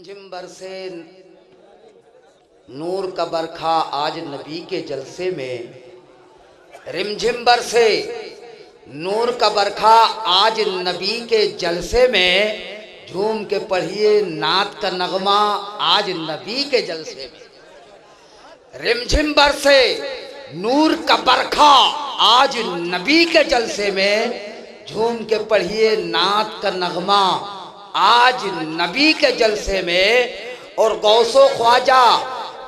रिमझिम बरसे नूर का बरखा आज नबी के जलसे में। रिमझिम बरसे नूर का बरखा आज नबी के जलसे में। झूम के पढ़िए नात का नगमा आज नबी के जलसे में। रिमझिम बरसे नूर का बरखा आज नबी के जलसे में। झूम के पढ़िए नात का नगमा आज नबी के जलसे में। और गौसो ख्वाजा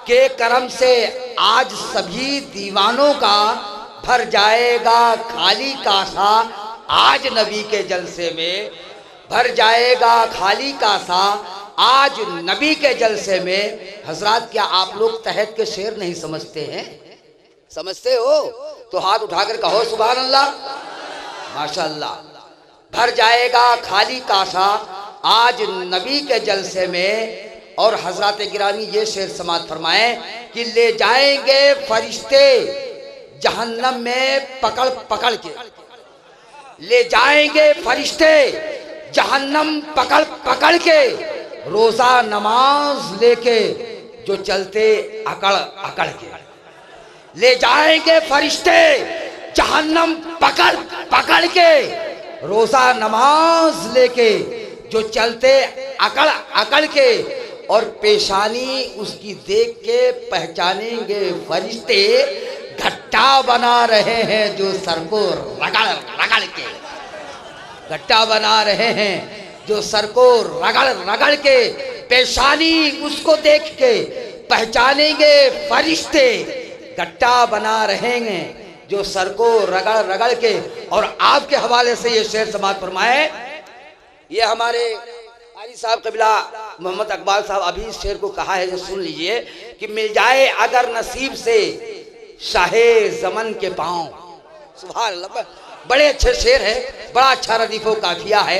के करम से आज सभी दीवानों का भर जाएगा खाली कासा आज नबी के जलसे में। भर जाएगा खाली कासा आज नबी के जलसे में। हजरात, क्या आप लोग तहत के शेर नहीं समझते हैं? समझते हो तो हाथ उठाकर कहो सुभान अल्लाह, माशाअल्लाह। भर जाएगा खाली कासा आज नबी के जलसे में। और हजरत गिरामी ये शेर समात फरमाए कि ले जाएंगे फरिश्ते जहन्नम में पकड़ पकड़ के। ले जाएंगे फरिश्ते जहन्नम पकड़ पकड़ के। रोजा नमाज लेके जो चलते अकड़ अकड़ के। ले जाएंगे फरिश्ते जहन्नम पकड़ पकड़ के। रोजा नमाज लेके जो चलते अकड़ अकड़ के। और पेशानी उसकी देख के पहचानेंगे फरिश्ते घट्टा बना रहे हैं जो सर को रगड़ रगड़ के। घट्टा बना रहे हैं जो सर को रगड़ रगड़ के। पेशानी उसको देख के पहचानेंगे फरिश्ते घट्टा बना रहे हैं जो सर को रगड़ रगड़ के। और आपके हवाले से ये शेर समात फरमाए। ये हमारे कारी साहब कबीला मोहम्मद अकबाल साहब अभी इस शेर को कहा है, जो सुन लीजिए कि मिल जाए अगर नसीब से शाहे जमन के पांव। सुभान अल्लाह, बड़े अच्छे शेर है, बड़ा अच्छा रदीफो काफिया है,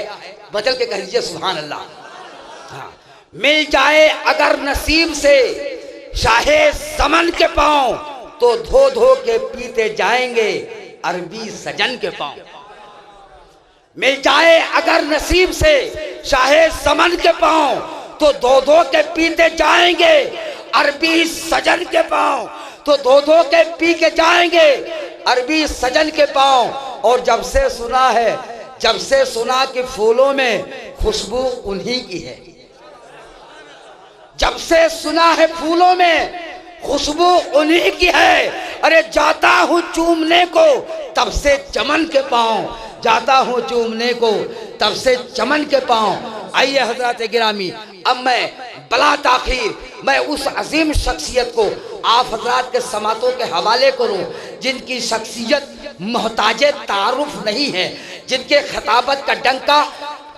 बदल के कह लीजिए सुभान अल्लाह। हाँ, मिल जाए अगर नसीब से शाहे जमन के पांव तो धो धो के पीते जाएंगे अरबी सजन के पांव। मिल जाए अगर नसीब से शाहे समन के पांव तो दो दो के पीते जाएंगे अरबी सजन के पांव। तो दो दो के पी के जाएंगे अरबी सजन के पांव। और जब से सुना है, जब से सुना कि फूलों में खुशबू उन्हीं की है। जब से सुना है फूलों में खुशबू उन्हीं की है। अरे जाता हूं चूमने को तब से चमन के पांव। जाता हूं चूमने को तब से चमन के पांव। आइए हजरत गिरामी, अब मैं बला ताखीर मैं उस अजीम शख्सियत को आप हजरात के समातों के हवाले करूं जिनकी शख्सियत मोहताज तारुफ नहीं है, जिनके खिताबत का डंका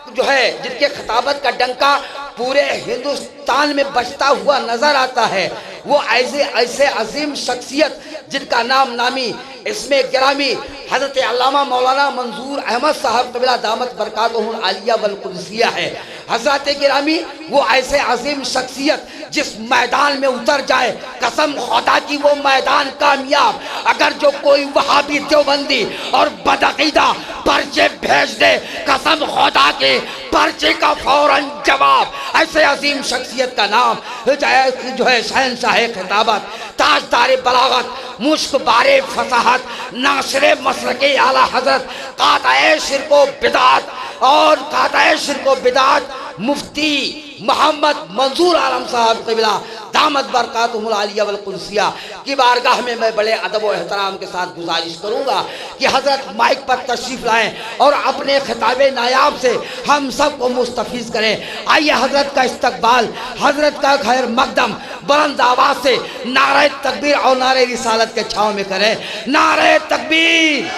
जो है, जिनके खिताबत का डंका पूरे हिंदुस्तान में बजता हुआ नजर आता है। वो ऐसे ऐसे अजीम शख्सियत जिनका नाम नामी इसमें गिरामी हजरत अल्लामा मौलाना मंजूर अहमद साहब कबीला दामत बरकातुहुल आलिया वल कुदसिया है। हजरत गिरामी वो ऐसे अजीम शख्सियत जिस मैदान में उतर जाए कसम खुदा की वो मैदान कामयाब। अगर जो कोई वहाबी देवबंदी और बदअकीदा पर्चे भेज दे कसम खुदा के पर्चे का फौरन जवाब। ऐसे अजीम शख्सियत का नाम जो है शहंशाह खिताबत, ताजदार बलागत, मुश्क बारे फसाहत, नासरे मसलके आला हजरत, काताए शिरको बिदात और काताए शिरको बिदात मुफ्ती मोहम्मद मंजूर आलम साहब कबीला दामत बरकातुहुल आलिया वल कुदसिया की बारगाह में मैं बड़े अदब व एहतराम के साथ गुजारिश करूंगा कि हजरत माइक पर तशरीफ लाएं और अपने खिताबे नायाब से हम सब को मुस्तफीज करें। आइए हजरत का इस्तकबाल, हजरत का खैर मकदम बुलंद आवाज से नारे तकबीर और नारे रिसालत के छाव में करें। नारे तकबीर।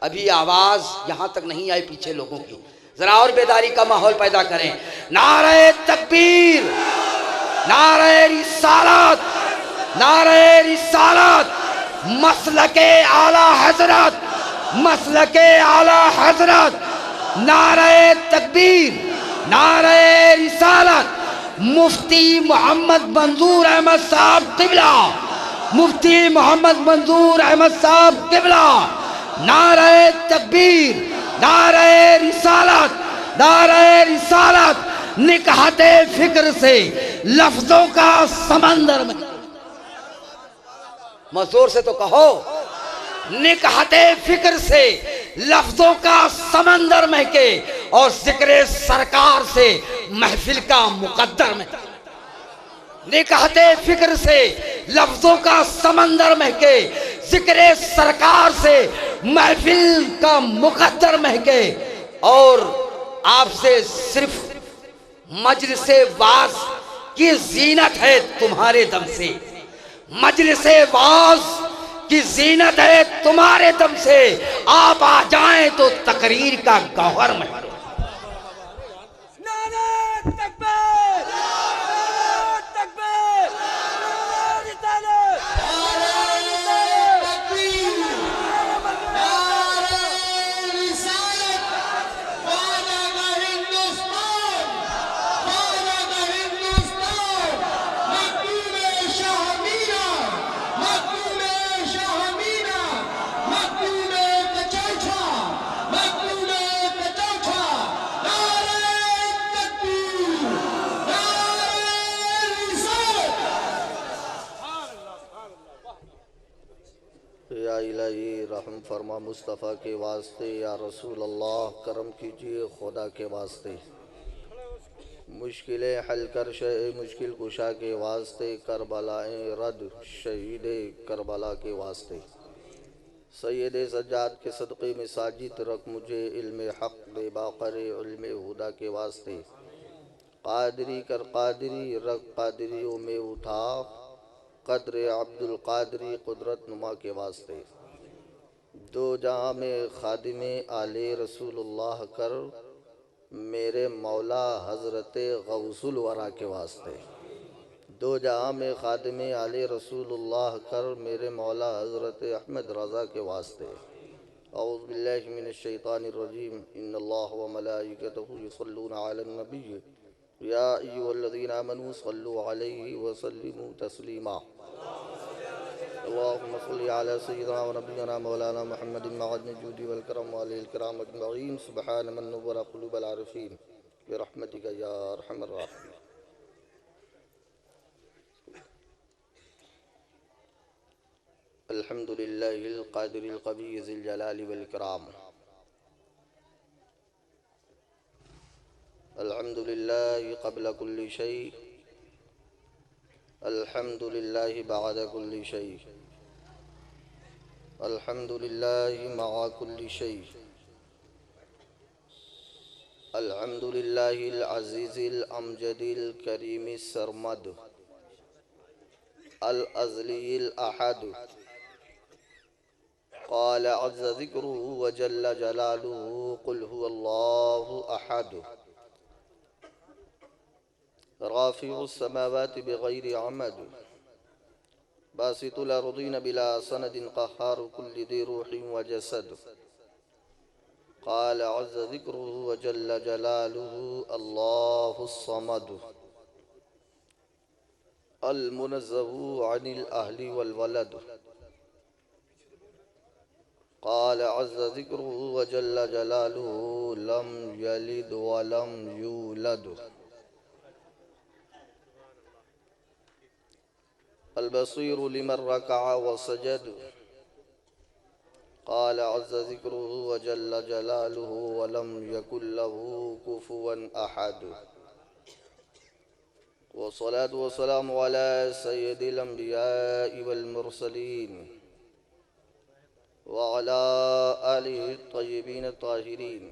अभी आवाज यहाँ तक नहीं आई पीछे लोगों की, जरा और बेदारी का माहौल पैदा करें। नारे तकबीर, नारे रिसालत, नारे रिसालत, मसलके आला हजरत, मसलके आला हजरत। नारे तकबीर, नारे रिसालत। मुफ्ती मोहम्मद मंजूर अहमद साहब किबला, मुफ्ती मोहम्मद मंजूर अहमद साहब किबला। नारे तकबीर, नारे रिसालत, नारे रिसालत। निकहते फिक्र से लफ्जों का समंदर में, मजदूर से तो कहो, निकहते फिक्र से लफ्जों का समंदर महके और जिक्र सरकार से महफिल का मुकद्दर में। निकहते फिक्र से लफ्जों का समंदर महके, जिक्र सरकार से महफिल का मुकद्दर महके। और आपसे सिर्फ मजलिसे वाज की जीनत है तुम्हारे दम से, मजलिसे वाज की जीनत है तुम्हारे दम से। आप आ जाएं तो तकरीर का गौहर में। या इलाही रहम फरमा मुस्तफ़ा के वास्ते, या रसूल अल्लाह करम कीजिए खुदा के वास्ते। मुश्किलें हल कर शे मुश्किल कुशा के वास्ते, करबलाएं रद शहीद करबला के वास्ते। सैयद सज्जाद के सदक़े में साजिद रख मुझे इल्म हक़ दे बाक़र इल्म हुदा के वास्ते। क़ादरी कर क़ादरी रख क़ादरियों में उठा, क़द्र अब्दुल क़ादरी कुदरत नुमा के वास्ते। दो जहाँ में खादिमे आले रसूलुल्लाह कर, मेरे मौला हज़रत गौसुल वरा के वास्ते। दो जहाँ में खादिमे आले रसूलुल्लाह कर, मेरे मौला हज़रत अहमद रज़ा के वास्ते। औज़ु बिल्लाहि मिनश शैतानिर रजीम। इन्नल्लाह व मलाइकतहु युसल्लूना अलन नबी या अय्युहल्लज़ीना आमनू सल्लु अलैहि व सल्लिमू तस्लीमा। अल्लाहुम्मा सल्लि अला सय्यिदिना व नबिय्यिना मौलाना मुहम्मदिन मअदिन जुदी वल करम व अलिल किराम अजमईन। सुब्हान मन नव्वरा क़ुलूबल आरिफीन बिरहमतिका या अरहमर राहिमीन। अल्हम्दुलिल्लाहिल क़ादिरिल क़वी ज़िल जलाली वल इकराम। अल्हम्दुलिल्लाहि क़ब्ल कुल्लि शै, अल्हम्दुलिल्लाहि बअद कुल्लि शै, अल्हम्दुलिल्लाहि मअ कुल्लि शै। अल्हम्दुलिल्लाहिल अज़ीज़िल अमजदिल करीमिस सरमद, अल अज़लियिल अहद। क़ाल अज़्ज़ ज़िक्रुहु व जल्ल जलालुहु, क़ुल हुवल्लाहु अहद। राफ़िउस समावाति बिग़ैरि अमद, बासितुल अर्दीन बिला सनदिन, क़ह्हारु कुल्लि ज़ी रूहिन व जसद। क़ाल अज़्ज़ ज़िक्रुहु व जल्ल जलालुहु, अल्लाहुस समद, अल मुनज़्ज़हु अनिल अहलि वल वलद। क़ाल अज़्ज़ ज़िक्रुहु व जल्ल जलालुहु, लम यलिद व लम यूलद। अल बसीरु लिमन रकअ व सजद। क़ाल अज़्ज़ ज़िक्रुहु व जल्ल जलालुहु, व लम यकुल लहु कुफ़ुवन अहद। वस्सलातु वस्सलामु अला सय्यिदिल अंबियाइ वल मुरसलीन व अला आलिहि त्तय्यिबीन त्ताहिरीन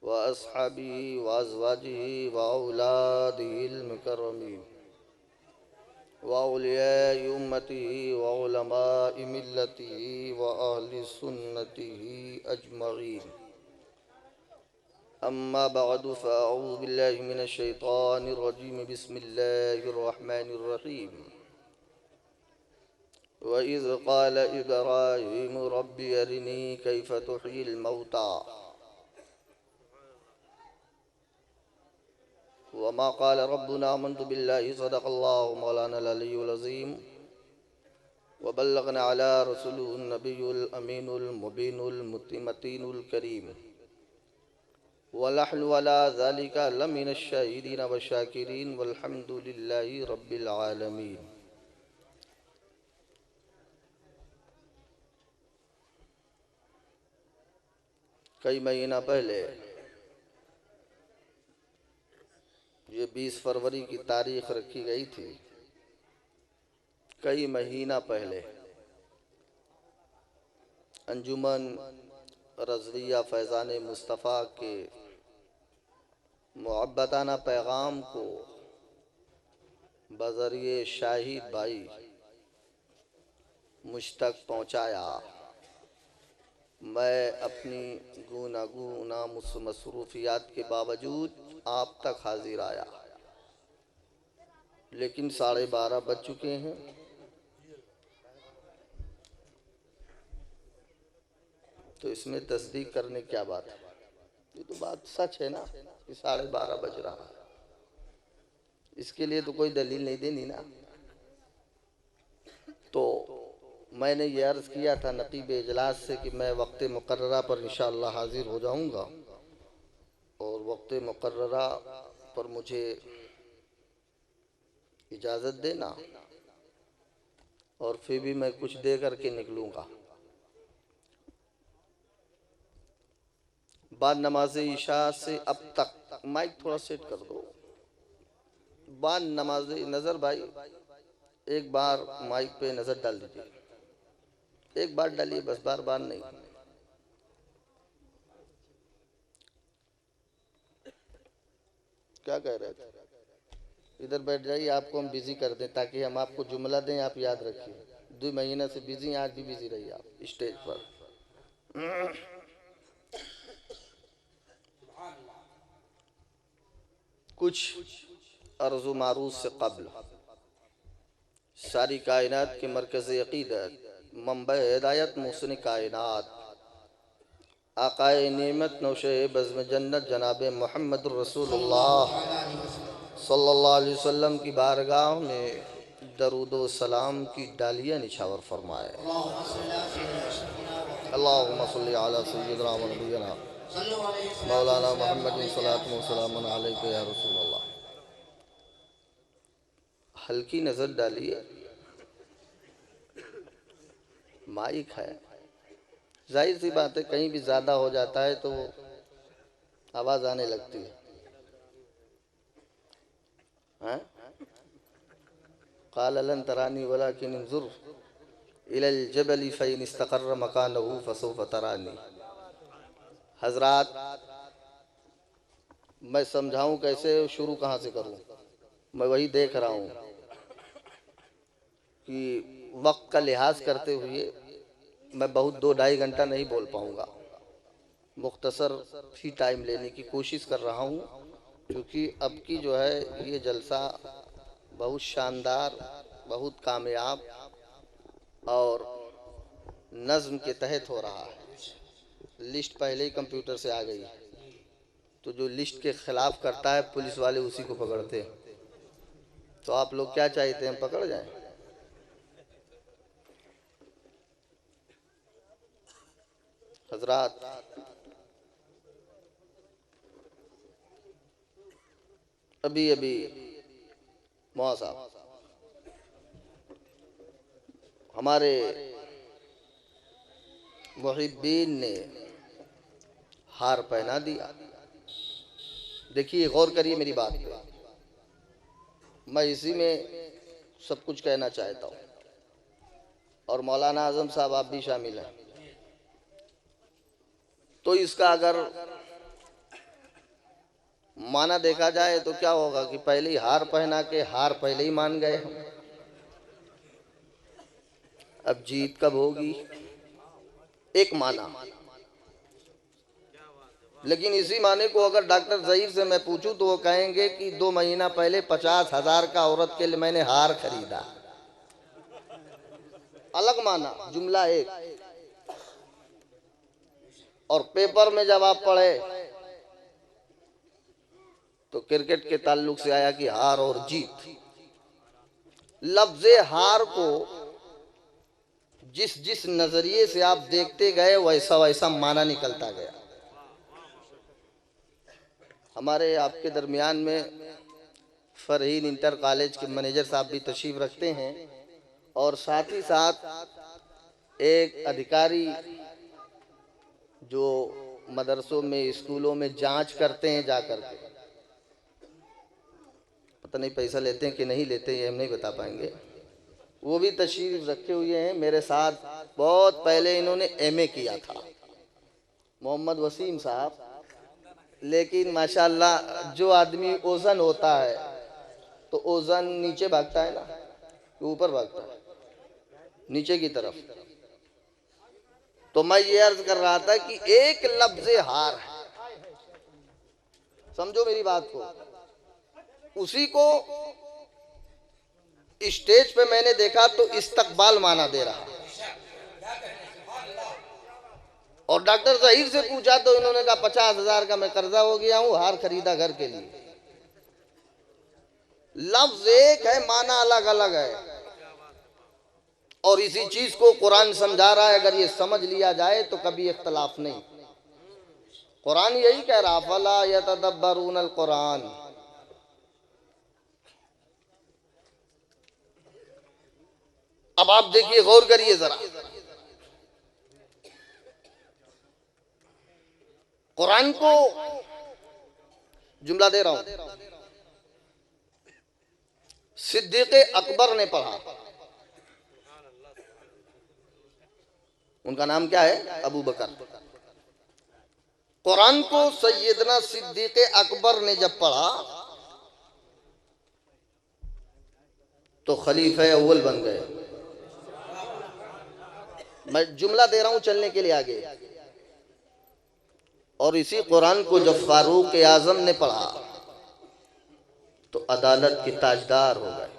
व अस्हाबिही व अज़वाजिही व औलादिहिल मुकर्रमीन व औलियाइ उम्मतिही व उलमाइ मिल्लतिही व अहलि सुन्नतिही अजमईन। अम्मा बअदु फ़अऊज़ु बिल्लाहि मिनश शैतानिर रजीम। बिस्मिल्लाहिर रहमानिर रहीम। व इज़ क़ाल इब्राहीमु रब्बि अरिनी कैफ़ तुह्यिल मौता व मा क़ाल रब्बुना आमन्तु बिल्लाहि सदक़ल्लाहु मौलानाल अलियुल अज़ीम व बल्लगना अला रसूलिहिन नबियुल अमीनुल मुबीनुल मुतिमतीनुल करीम। वनहनु अला ज़ालिका लमिनश शाहिदीन व शाकिरीन वल्हम्दुलिल्लाहि रब्बिल आलमीन। कई महीना पहले, ये 20 फरवरी की तारीख रखी गई थी, कई महीना पहले अंजुमन रज़विया फैज़ान मुस्तफ़ा के मुहब्बताना पैगाम को बज़रिए शाहिद भाई मुझ तक पहुँचाया। मैं अपनी गूना मसरूफियात के बावजूद आप तक हाजिर आया, लेकिन 12:30 बज चुके हैं। तो इसमें तस्दीक करने क्या बात है? ये तो बात सच है ना कि 12:30 बज रहा है। इसके लिए तो कोई दलील नहीं देनी ना। तो मैंने ये अर्ज़ किया था नक़ीब इजलास से कि मैं वक्त मुक़र्ररा पर इंशाअल्लाह हाज़िर हो जाऊंगा, और वक्त मुक़र्ररा पर मुझे इजाज़त देना, और फिर भी मैं कुछ दे करके निकलूँगा। बाद नमाज इशा से अब तक, माइक थोड़ा सेट कर दो, बाद नमाज नज़र भाई एक बार माइक पे नज़र डाल दीजिए, एक बार डालिए बस, बार बार नहीं। क्या कह रहे थे? इधर बैठ जाइए, आपको हम बिजी कर दें ताकि हम आपको जुमला दें, आप याद रखिए। 2 महीने से बिजी हैं, आज भी बिजी रहिए आप स्टेज पर। कुछ अर्ज़ मारूफ से कबल सारी कायनात के मरकज़ अक़ीदत, मंबा हिदायत, मुहसिन कायनात, आक़ाए नेमत, नौशे बज़्म जन्नत, जनाब मुहम्मदुर रसूलुल्लाह सल्लल्लाहु अलैहि वसल्लम की बारगाह में दरूद व सलाम की डालियाँ निछावर फरमाए। अल्लाहुम्मा सल्लि अला सय्यिदिना व नबिय्यिना मौलाना मुहम्मदिन सल्लल्लाहु अलैहि वसल्लम अलैका या रसूलल्लाह। हल्की नज़र डालिए, माइक है, जाहिर सी बात है कहीं भी ज़्यादा हो जाता है तो आवाज़ आने लगती है। क़ाल लन तरानी वलाकिन इंजुर इलल जबल फ़इन इस्तक़र्र मकानहु फ़सौफ़ तरानी। हज़रात, मैं समझाऊं कैसे, शुरू कहाँ से करूं? मैं वही देख रहा हूं कि वक्त का लिहाज करते हुए मैं बहुत 2-2.5 घंटा नहीं बोल पाऊंगा। मुख्तसर ही टाइम लेने की कोशिश कर रहा हूं, क्योंकि अब की जो है ये जलसा बहुत शानदार, बहुत कामयाब और नज़्म के तहत हो रहा है। लिस्ट पहले ही कंप्यूटर से आ गई है, तो जो लिस्ट के ख़िलाफ़ करता है पुलिस वाले उसी को पकड़ते हैं। तो आप लोग क्या चाहते हैं, पकड़ जाएं? हज़रात, अभी अभी मौला साहब हमारे मुहिब्बीन ने हार पहना दिया। देखिए, गौर करिए मेरी बात पे, मैं इसी में सब कुछ कहना चाहता हूँ, और मौलाना आज़म साहब आप भी शामिल हैं। तो इसका अगर माना देखा जाए तो क्या होगा कि पहले ही हार पहना के हार पहले ही मान गए हम। अब जीत कब होगी, एक माना। लेकिन इसी माने को अगर डॉक्टर ज़हीर से मैं पूछूं तो वो कहेंगे कि 2 महीना पहले 50,000 का औरत के लिए मैंने हार खरीदा। अलग माना, जुमला एक। और पेपर में जब आप पढ़े तो क्रिकेट के ताल्लुक से आया कि हार और जीत। लफ्ज़े हार को जिस जिस नजरिए से आप देखते गए वैसा वैसा माना निकलता गया। हमारे आपके दरमियान में फरहीन इंटर कॉलेज के मैनेजर साहब भी तशरीफ रखते हैं और साथ ही साथ एक अधिकारी जो मदरसों में स्कूलों में जांच करते हैं जा करके, पता नहीं पैसा लेते हैं कि नहीं लेते ये हम नहीं बता पाएंगे, वो भी तशरीफ रखे हुए हैं मेरे साथ। बहुत पहले इन्होंने एमए किया था, मोहम्मद वसीम साहब। लेकिन माशाल्लाह जो आदमी ओजन होता है तो ओजन नीचे भागता है ना, ऊपर भागता है, नीचे की तरफ। तो मैं ये अर्ज कर रहा था कि एक लफ्ज़े हार है, समझो मेरी बात को, उसी को स्टेज पे मैंने देखा तो इस्तकबाल माना दे रहा। और डॉक्टर जहीर से पूछा तो इन्होंने कहा 50,000 का मैं कर्जा हो गया हूं, हार खरीदा घर के लिए। लफ्ज एक है, माना अलग अलग है। और इसी चीज को कुरान समझा रहा है, अगर ये समझ लिया जाए तो कभी इख्तलाफ नहीं। कुरान यही कह रहा, फला यतदब्बरून अल कुरान। अब आप देखिए, गौर करिए जरा, कुरान को जुमला दे रहा हूं, सिद्दीक़ अकबर ने पढ़ा। उनका नाम क्या है? अबू बकर। कुरान को सैयदना सिद्दीक़ अकबर ने जब पढ़ा तो खलीफा अव्वल बन गए। मैं जुमला दे रहा हूं चलने के लिए आगे। और इसी कुरान को जब फारूक आजम ने पढ़ा तो अदालत के ताजदार हो गए।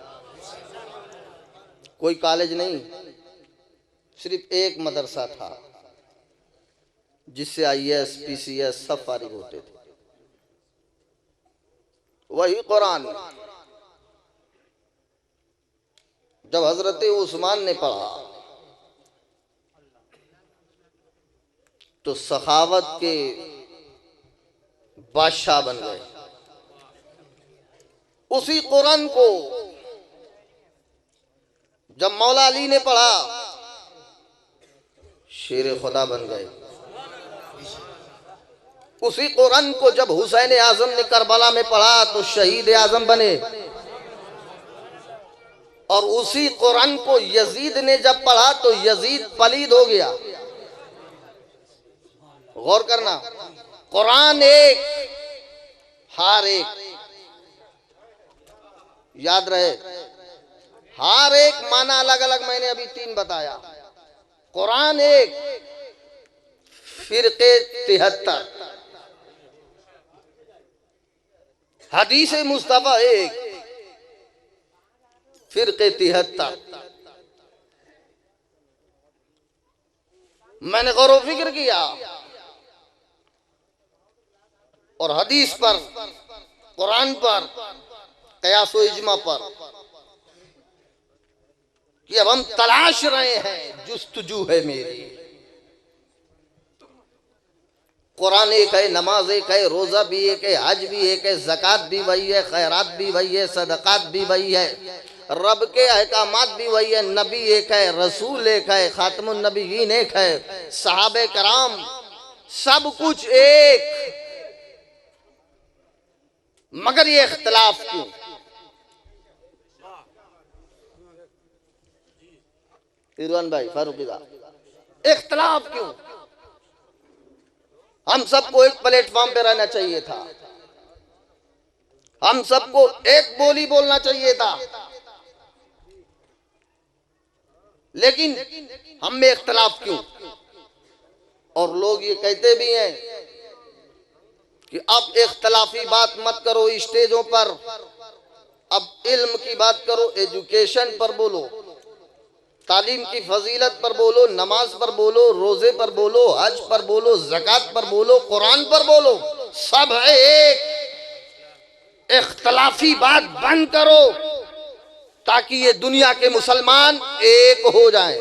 कोई कॉलेज नहीं, सिर्फ एक मदरसा था जिससे IAS PCS सब फारिग होते थे, वही कुरान। जब हजरत उस्मान ने पढ़ा तो सखावत के बादशाह बन गए। उसी कुरान को जब मौला अली ने पढ़ा शेर खुदा बन गए। उसी कुरान को जब हुसैन आजम ने करबला में पढ़ा तो शहीद आजम बने। और उसी कुरान को यजीद ने जब पढ़ा तो यजीद पलीद हो गया। गौर करना, कुरान एक, हार एक, याद रहे, हार एक, माना अलग अलग। मैंने अभी 3 बताया। कुरान एक, फिरके 73, हदीस मुस्तफा एक, फिरके 73। मैंने गौर फिक्र किया और हदीस पर, कुरान पर, कयास व इज्मा पर कि अब हम तलाश रहे हैं, जुस्तजू है मेरी। कुरान एक है, नमाज एक है, रोजा भी एक है, हज भी एक है, ज़कात भी वही है, खैरात भी वही है, सदकात भी वही है, रब के अहकामात भी वही है, नबी एक है, रसूल एक है, खातमुन नबीयीन एक है, सहाबे कराम, सब कुछ एक। मगर ये इख्तिलाफ क्यों? इरवान भाई, फारूकी साहब, इख्तिलाफ क्यों? हम सबको एक प्लेटफॉर्म पे रहना चाहिए था, हम सबको एक बोली बोलना चाहिए था, लेकिन हम में इख्तिलाफ क्यों? और लोग ये कहते भी हैं कि अब इख्तिलाफी बात मत करो स्टेजों पर, अब इल्म की बात करो, एजुकेशन पर बोलो, तालीम की फजीलत पर बोलो, नमाज पर बोलो, रोजे पर बोलो, हज पर बोलो, ज़कात पर बोलो, कुरान पर बोलो, सब है एक। इख्तिलाफी बात बंद करो ताकि ये दुनिया के मुसलमान एक हो जाएं।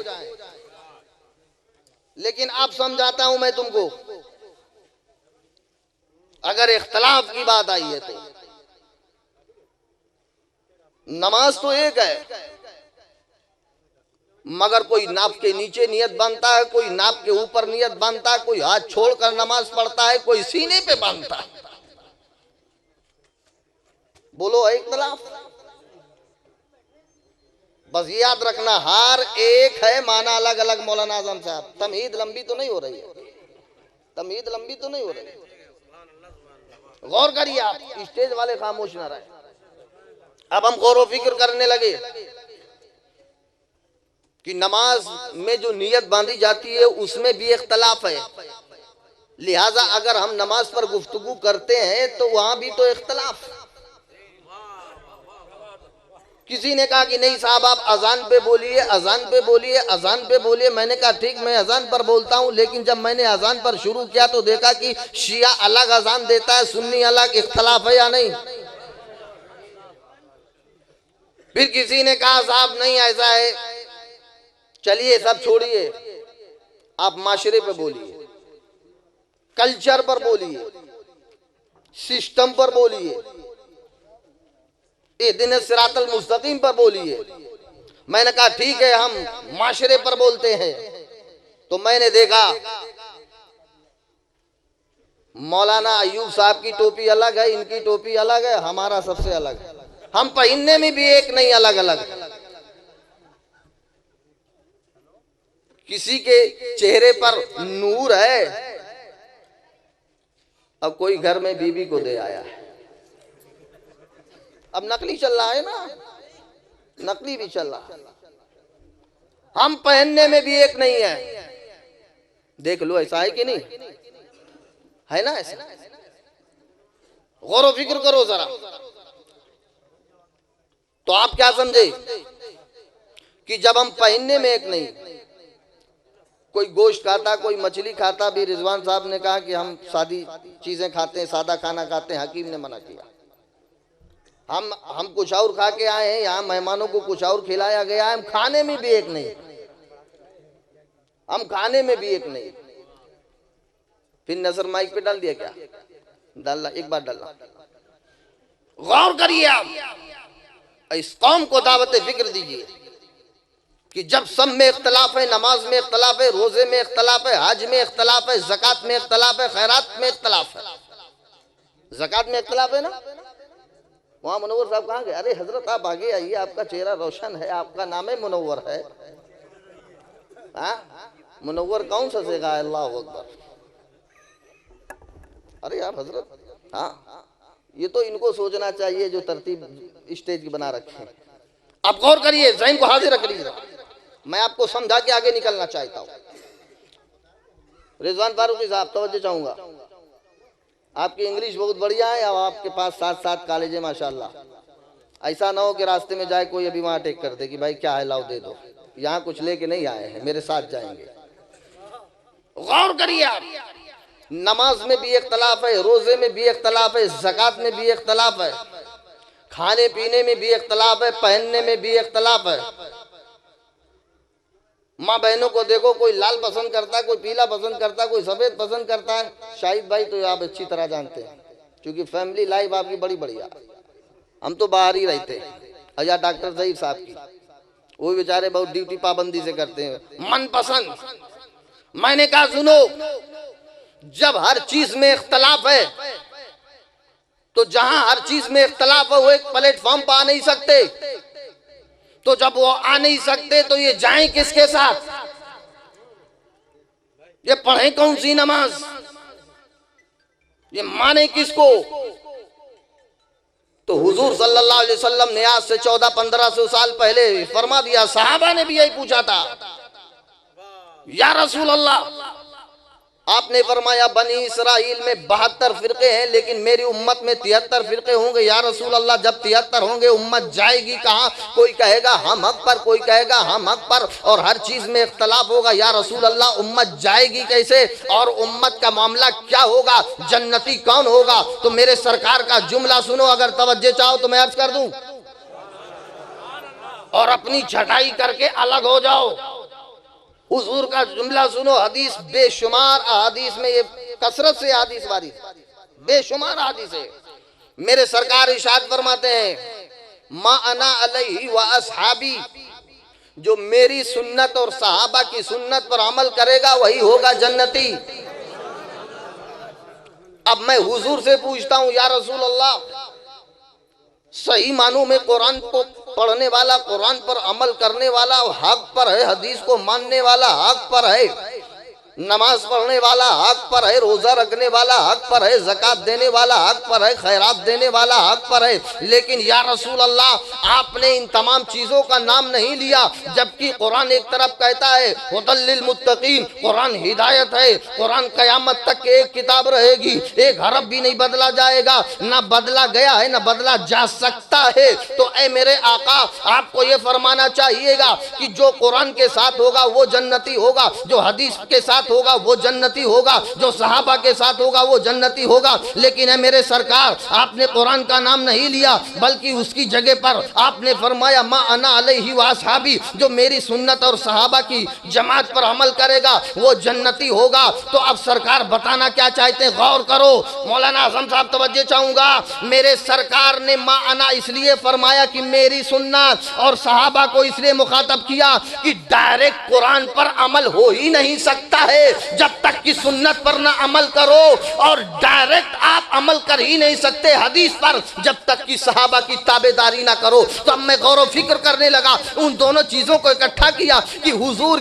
लेकिन अब समझाता हूं मैं तुमको, अगर इख्तलाफ की बात आई है तो नमाज तो एक है, मगर कोई नाप के नीचे नियत बांधता है, कोई नाप के ऊपर नियत बांधता है, कोई हाथ छोड़कर नमाज पढ़ता है, कोई सीने पे बांधता है। बोलो है इख्तलाफ? बस याद रखना, हर एक है, माना अलग अलग। मौलाना आजम साहब, तमहीद लंबी तो नहीं हो रही है, तमहीद लंबी तो नहीं हो रही, गौर करिए आप, स्टेज वाले खामोश ना रहे। अब हम गौर व फिक्र करने लगे कि नमाज में जो नियत बांधी जाती है उसमें भी इख्तलाफ है, लिहाजा अगर हम नमाज पर गुफ्तगू करते हैं तो वहां भी तो इख्तलाफ। किसी ने कहा कि नहीं साहब आप अजान पे बोलिए, अजान पे बोलिए, अजान पे बोलिए। मैंने कहा ठीक, मैं अजान पर बोलता हूं, लेकिन जब मैंने अजान पर शुरू किया तो देखा कि शिया अलग अजान देता है, सुन्नी अलग। इख्तलाफ है या नहीं? फिर किसी ने कहा साहब नहीं ऐसा है, चलिए सब छोड़िए, आप माशरे पे बोलिए, कल्चर पर बोलिए, सिस्टम पर बोलिए, इहदिन सिरातल मुस्तकीम पर बोलिए। मैंने कहा ठीक है, हम माशरे पर बोलते हैं। तो मैंने देखा मौलाना अयूब साहब की टोपी अलग है, इनकी टोपी अलग है, हमारा सबसे अलग है। हम पहनने में भी एक नहीं, अलग अलग। किसी के चेहरे पर नूर है, अब कोई घर में बीबी को दे आया है। अब नकली चल रहा है ना, नकली भी चल रहा है। हम पहनने में भी एक नहीं है। देख लो ऐसा है कि नहीं है ना? ऐसा गौर व फिक्र करो जरा। तो आप क्या समझे कि जब हम पहनने में एक नहीं, कोई गोश्त खाता, कोई मछली खाता। भी रिजवान साहब ने कहा कि हम सादी चीजें खाते हैं, सादा खाना खाते हैं, हकीम ने मना किया। हम कुछ और खा के आए हैं, यहाँ मेहमानों को कुछ और खिलाया गया है, हम खाने में भी एक नहीं, हम खाने में भी एक नहीं। फिर नजर माइक पे डाल दिया क्या? डालना, एक बार डालना। गौर करिए आप, इस कौम को दावत फिक्र दीजिए कि जब सब में इख्तलाफ है, नमाज में इख्तलाफ है, रोजे में इख्तलाफ है, हज में इख्तलाफ है, ज़कात में इख्तलाफ है, खैरात में इख्तलाफ है। ज़कात में इख्तलाफ है ना? वहाँ मुनव्वर साहब कहाँ गए? अरे हजरत आप आगे आइए, आपका चेहरा रोशन है, आपका नाम है मुनव्वर है। मुनव्वर कौन सा सेगा? अल्लाह अकबर। अरे आप हजरत, हाँ ये तो इनको सोचना चाहिए जो तरतीब स्टेज की बना रखे हैं। अब गौर करिए, ज़हन को हाजिर रख लीजिए, मैं आपको समझा के आगे निकलना चाहता हूँ। रिजवान फारूकी साहब तवज्जो चाहूंगा, आपकी इंग्लिश बहुत बढ़िया है और आपके पास 7 कॉलेज है माशाल्लाह। ऐसा ना हो कि रास्ते में जाए कोई अभी वहां टेक कर दे कि भाई क्या है लाओ दे दो, यहाँ कुछ लेके नहीं आए हैं, मेरे साथ जाएंगे। गौर करिए आप, नमाज में भी इख्तलाफ है, रोजे में भी इख्तलाफ है, ज़कात में भी इख्तलाफ है, खाने पीने में भी इख्तलाफ है, पहनने में भी इख्तलाफ है। माँ बहनों को देखो, कोई लाल पसंद करता है, कोई पीला पसंद करता है, कोई सफेद पसंद करता है। शाहिद भाई तो आप अच्छी तरह जानते हैं, क्योंकि फैमिली लाइफ आपकी बड़ी बढ़िया। हम तो बाहर ही रहते हैं। अजा डॉक्टर सईद साहब की, वो बेचारे बहुत ड्यूटी पाबंदी से करते हैं, मन पसंद। मैंने कहा सुनो, जब हर चीज में इख्तलाफ है तो जहां हर चीज में इख्तलाफ है वो एक प्लेटफॉर्म पर आ नहीं सकते। तो जब वो आ नहीं सकते तो ये जाएं किसके साथ? ये पढ़े कौन सी नमाज? ये माने किसको? तो हुजूर सल्लल्लाहु अलैहि वसल्लम ने आज से 1400-1500 साल पहले फरमा दिया। सहाबा ने भी यही पूछा था, या रसूल अल्लाह, आपने फरमाया बनी इसराइल में 72 फिरके हैं, लेकिन मेरी उम्मत में 73 फिरके होंगे। या रसूल अल्लाह, जब 73 होंगे उम्मत जाएगी कहाँ? कोई कहेगा हम हक पर, कोई कहेगा हम हक पर, और हर चीज में इख्तलाफ होगा। या रसूल अल्लाह, उम्मत जाएगी कैसे और उम्मत का मामला क्या होगा? जन्नती कौन होगा? तो मेरे सरकार का जुमला सुनो, अगर तवज्जो चाहो तो मैं अर्ज कर दूं और अपनी छटाई करके अलग हो जाओ। हुजूर का जुमला सुनो, हदीस बेशुमार अहादीस में, ये कसरत से हदीस वारिद, बेशुमार हदीस है। मेरे सरकार इरशाद फरमाते हैं, मा अना अलैहि व अस्हाबी, जो मेरी सुन्नत और सहाबा की सुन्नत पर अमल करेगा वही होगा जन्नती। अब मैं हुजूर से पूछता हूं, या रसूल अल्लाह, सही मानों में कुरान को पढ़ने वाला, कुरान पर अमल करने वाला हक पर है, हदीस को मानने वाला हक पर है, नमाज पढ़ने वाला हक पर है, रोजा रखने वाला हक पर है, ज़कात देने वाला हक पर है, खैरात देने वाला हक पर है, लेकिन या रसूल अल्लाह आपने इन तमाम चीज़ों का नाम नहीं लिया, जबकि कुरान एक तरफ कहता है हुदल लिल मुत्तकीन, कुरान हिदायत है, कुरान क़यामत तक एक किताब रहेगी, एक हरफ भी नहीं बदला जाएगा, ना बदला गया है ना बदला जा सकता है। तो ऐ मेरे आका, आपको ये फरमाना चाहिएगा कि जो कुरान के साथ होगा वो जन्नती होगा, जो हदीस के साथ होगा वो जन्नती होगा, जो सहाबा के साथ होगा वो जन्नती होगा। लेकिन है मेरे सरकार, आपने कुरान का नाम नहीं लिया, बल्कि उसकी जगह पर आपने फरमाया मा अना अलैहि व अस्हाबी, जो मेरी सुन्नत और सहाबा की जमात पर अमल करेगा वो जन्नती होगा। तो अब सरकार बताना क्या चाहते हैं, गौर करो। मौलाना आजम साहब तवज्जो चाहूंगा, मेरे सरकार ने मा अना इसलिए फरमाया कि मेरी सुन्नत और सहाबा को इसलिए मुखातब किया कि डायरेक्ट कुरान पर अमल हो ही नहीं सकता है जब तक कि सुन्नत पर ना अमल करो, और डायरेक्ट आप अमल कर ही नहीं सकते हदीस पर जब तक कि सहाबा की ताबेदारी ना करो। तो अब मैं गौर फिक्र करने लगा, उन दोनों चीजों को इकट्ठा किया कि हुजूर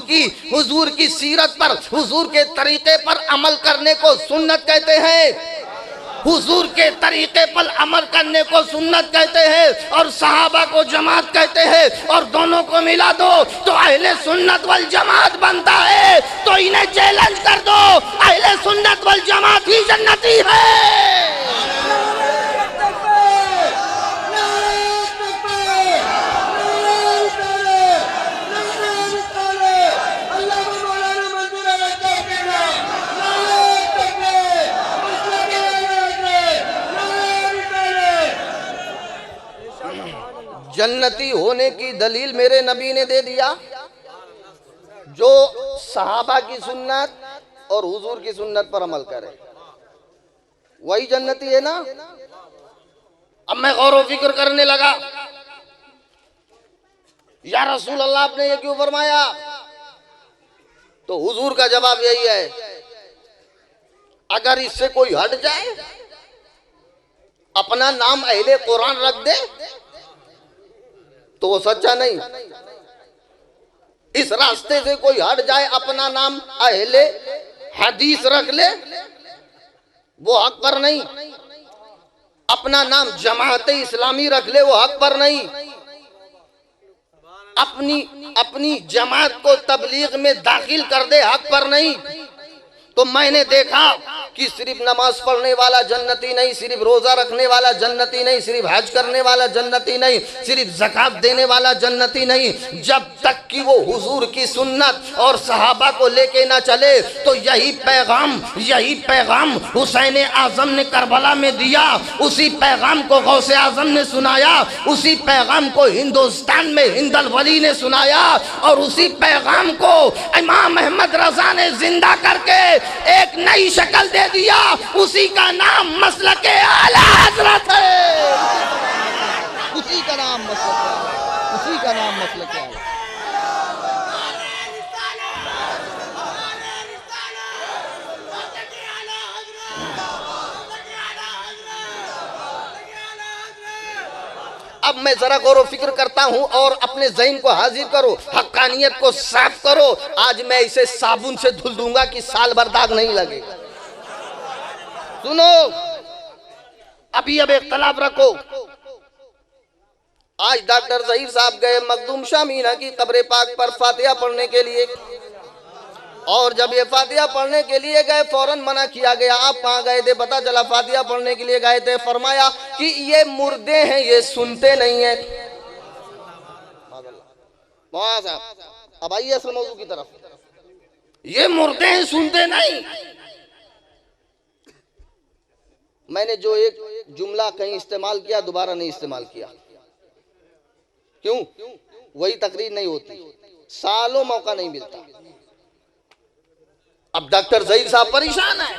की सीरत पर, हुजूर के तरीके पर अमल करने को सुन्नत कहते हैं, हुजूर के तरीके पर अमल करने को सुन्नत कहते हैं, और सहाबा को जमात कहते हैं, और दोनों को मिला दो तो अहले सुन्नत वल जमात बनता है। तो इन्हें चैलेंज कर दो, अहले सुन्नत वल जमात ही जन्नती है। जन्नती होने की दलील मेरे नबी ने दे दिया, जो सहाबा की सुन्नत और हुजूर की सुन्नत पर अमल करे वही जन्नती है ना। अब मैं गौर व फिक्र करने लगा, या रसूल अल्लाह आपने ये क्यों फरमाया? तो हुजूर का जवाब यही है, अगर इससे कोई हट जाए, अपना नाम अहले कुरान रख दे, तो वो सच्चा नहीं। इस रास्ते से कोई हट जाए, अपना नाम अहले हदीस रख ले, वो हक पर नहीं। अपना नाम जमाते इस्लामी रख ले, वो हक पर नहीं। अपनी जमात को तबलीग में दाखिल कर दे, हक पर नहीं। तो मैंने देखा कि सिर्फ नमाज पढ़ने वाला जन्नती नहीं, सिर्फ रोजा रखने वाला जन्नती नहीं, सिर्फ हज करने वाला जन्नती नहीं, सिर्फ ज़कात देने वाला जन्नती नहीं, जब तक कि वो हुजूर की सुन्नत और सहाबा को लेके ना चले। तो यही पैगाम हुसैन आजम ने करबला में दिया, उसी पैगाम को गौसे आजम ने सुनाया, उसी पैगाम को हिंदुस्तान में हिंदल वली ने सुनाया, और उसी पैगाम को इमाम अहमद रजा ने जिंदा करके एक नई शक्ल दे दिया। उसी का नाम मसलक आला हज़रत है, उसी का नाम मसलक आला। अब मैं जरा गौर व फिक्र करता हूं और अपने ज़हन को हाजिर करो, हक्कानियत को साफ करो। आज मैं इसे साबुन से धुल दूंगा कि साल भर दाग नहीं लगेगा। सुनो, अब इख्तलाफ रखो। आज डॉक्टर ज़हीर साहब गए मखदूम शाह मीना की कब्र पाक पर फातिहा पढ़ने के लिए, और जब ये फातिहा पढ़ने के लिए गए फौरन मना किया गया। आप कहाँ गए थे? पता चला फातिहा पढ़ने के लिए गए थे। फरमाया कि ये मुर्दे हैं, ये सुनते नहीं है। अब आइए असल मौजू की तरफ। ये मुर्दे हैं, सुनते नहीं। मैंने जो एक जुमला कहीं इस्तेमाल किया, दोबारा नहीं इस्तेमाल किया। क्यों? वही तकरीर नहीं होती, सालों मौका नहीं मिलता। अब डॉक्टर ज़हीर साहब परेशान है।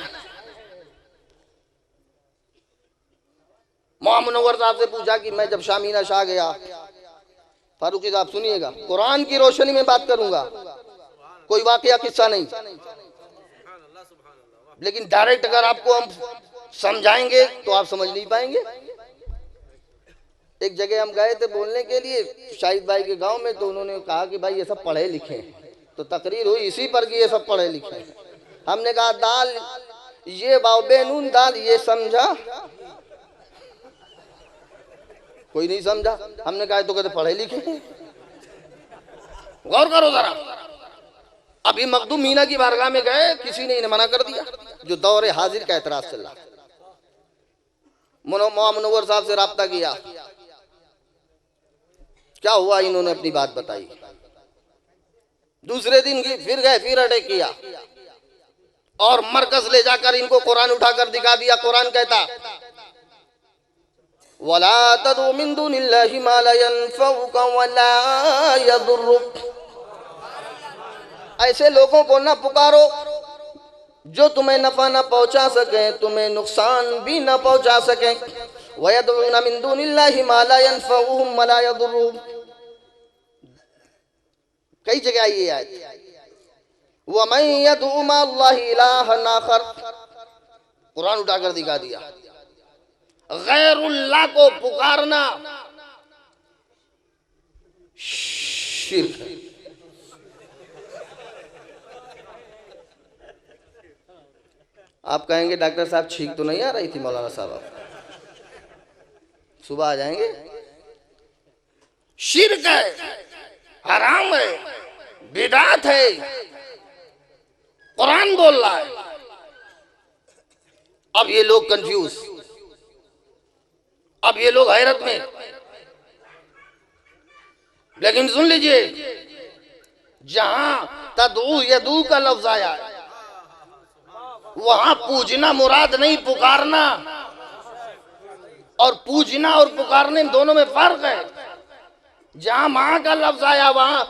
मोहम्मद मुनव्वर साहब से पूछा कि मैं जब शामीना शाह गया, फारूकी साहब सुनिएगा, कुरान की रोशनी में बात करूंगा, कोई वाकया किस्सा नहीं, लेकिन डायरेक्ट अगर आपको हम समझाएंगे तो आप समझ नहीं पाएंगे। एक जगह हम गए थे बोलने के लिए शाहिद भाई के गांव में, तो उन्होंने कहा कि भाई ये सब पढ़े लिखे हैं, तो तकरीर हुई इसी पर कि ये सब पढ़े लिखे हैं। हमने कहा दाल ये बेनून दाल ये समझा, कोई नहीं समझा। हमने कहा तो कहते पढ़े लिखे हैं, गौर करो जरा। अभी मखदूम मीना की बारगाह में गए, किसी ने इन्हें मना कर दिया, जो दौरे हाजिर का एतराज चल रहा। मोहम्मद मुनव्वर साहब से राब्ता किया, क्या हुआ, इन्होंने अपनी बात बताई। दूसरे दिन फिर गए, फिर अटैक किया और मरकज ले जाकर इनको कुरान उठाकर दिखा दिया। कुरान कहता वला तदउ मिन दुनिल्लाहि मा ला यनफउका वला यदुर्रुक, ऐसे लोगों को न पुकारो जो तुम्हें नफा न पहुंचा सके, तुम्हें नुकसान भी न पहुंचा सके। वयदउना मिन दुनिल्लाहि मा ला यनफउहुम वला यदुर्रुहum, कई जगह ये आयत। वमन यदउ मा अल्लाहि इलाहन आखर, कुरान उठाकर दिखा दिया। गैरुल्लाह को पुकारना शिर्क है। आप कहेंगे डॉक्टर साहब छींक तो नहीं आ रही थी मौलाना साहब, सुबह आ जाएंगे। शिर्क है, हराम है, बिदात है, कुरान बोल रहा है। अब ये लोग कंफ्यूज, अब ये लोग हैरत में। लेकिन सुन लीजिए, जहां तदऊ यदू का लफ्ज आया है वहां पूजना मुराद नहीं, पुकारना। और पूजना और पुकारने दोनों में फर्क है। जहां मां का लफ्ज आया वहां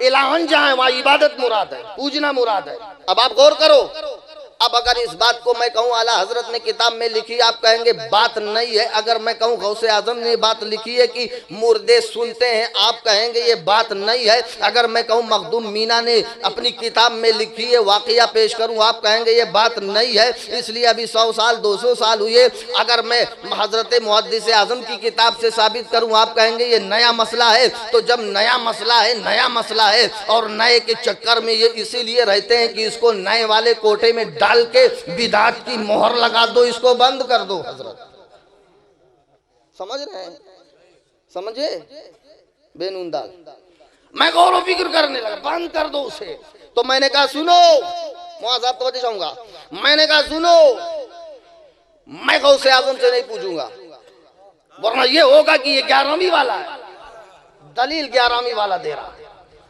इलाहन जहां है वहां इबादत मुराद है, पूजना मुराद है। अब आप गौर करो, अब अगर इस बात को मैं कहूं आला हजरत ने किताब में लिखी, आप कहेंगे बात नहीं है। अगर मैं कहूं गौसे आजम ने बात लिखी है कि मुर्दे सुनते हैं, आप कहेंगे ये बात नहीं है। अगर मैं कहूं मखदूम मीना ने अपनी किताब में लिखी है, वाकया पेश करूं, आप कहेंगे ये बात नहीं है। इसलिए अभी 100 साल 200 साल हुए, अगर मैं हजरत मुहद्दिस आजम की किताब से साबित करूं, आप कहेंगे ये नया मसला है। तो जब नया मसला है, नया मसला है और नए के चक्कर में ये इसीलिए रहते हैं कि इसको नए वाले कोठे में डाल के बिदात की मोहर लगा दो, इसको बंद कर दो। हजरत समझ रहे हैं, समझे बेनून दाल। मैं गौर फिक्र करने लगा, बंद कर दो उसे। तो मैंने कहा सुनो, मुआज़ तो चाहूंगा, मैंने कहा सुनो, मैं गौसे आजम से नहीं पूछूंगा, वरना ये होगा कि ये 11वीं वाला है, दलील 11वीं वाला दे रहा है।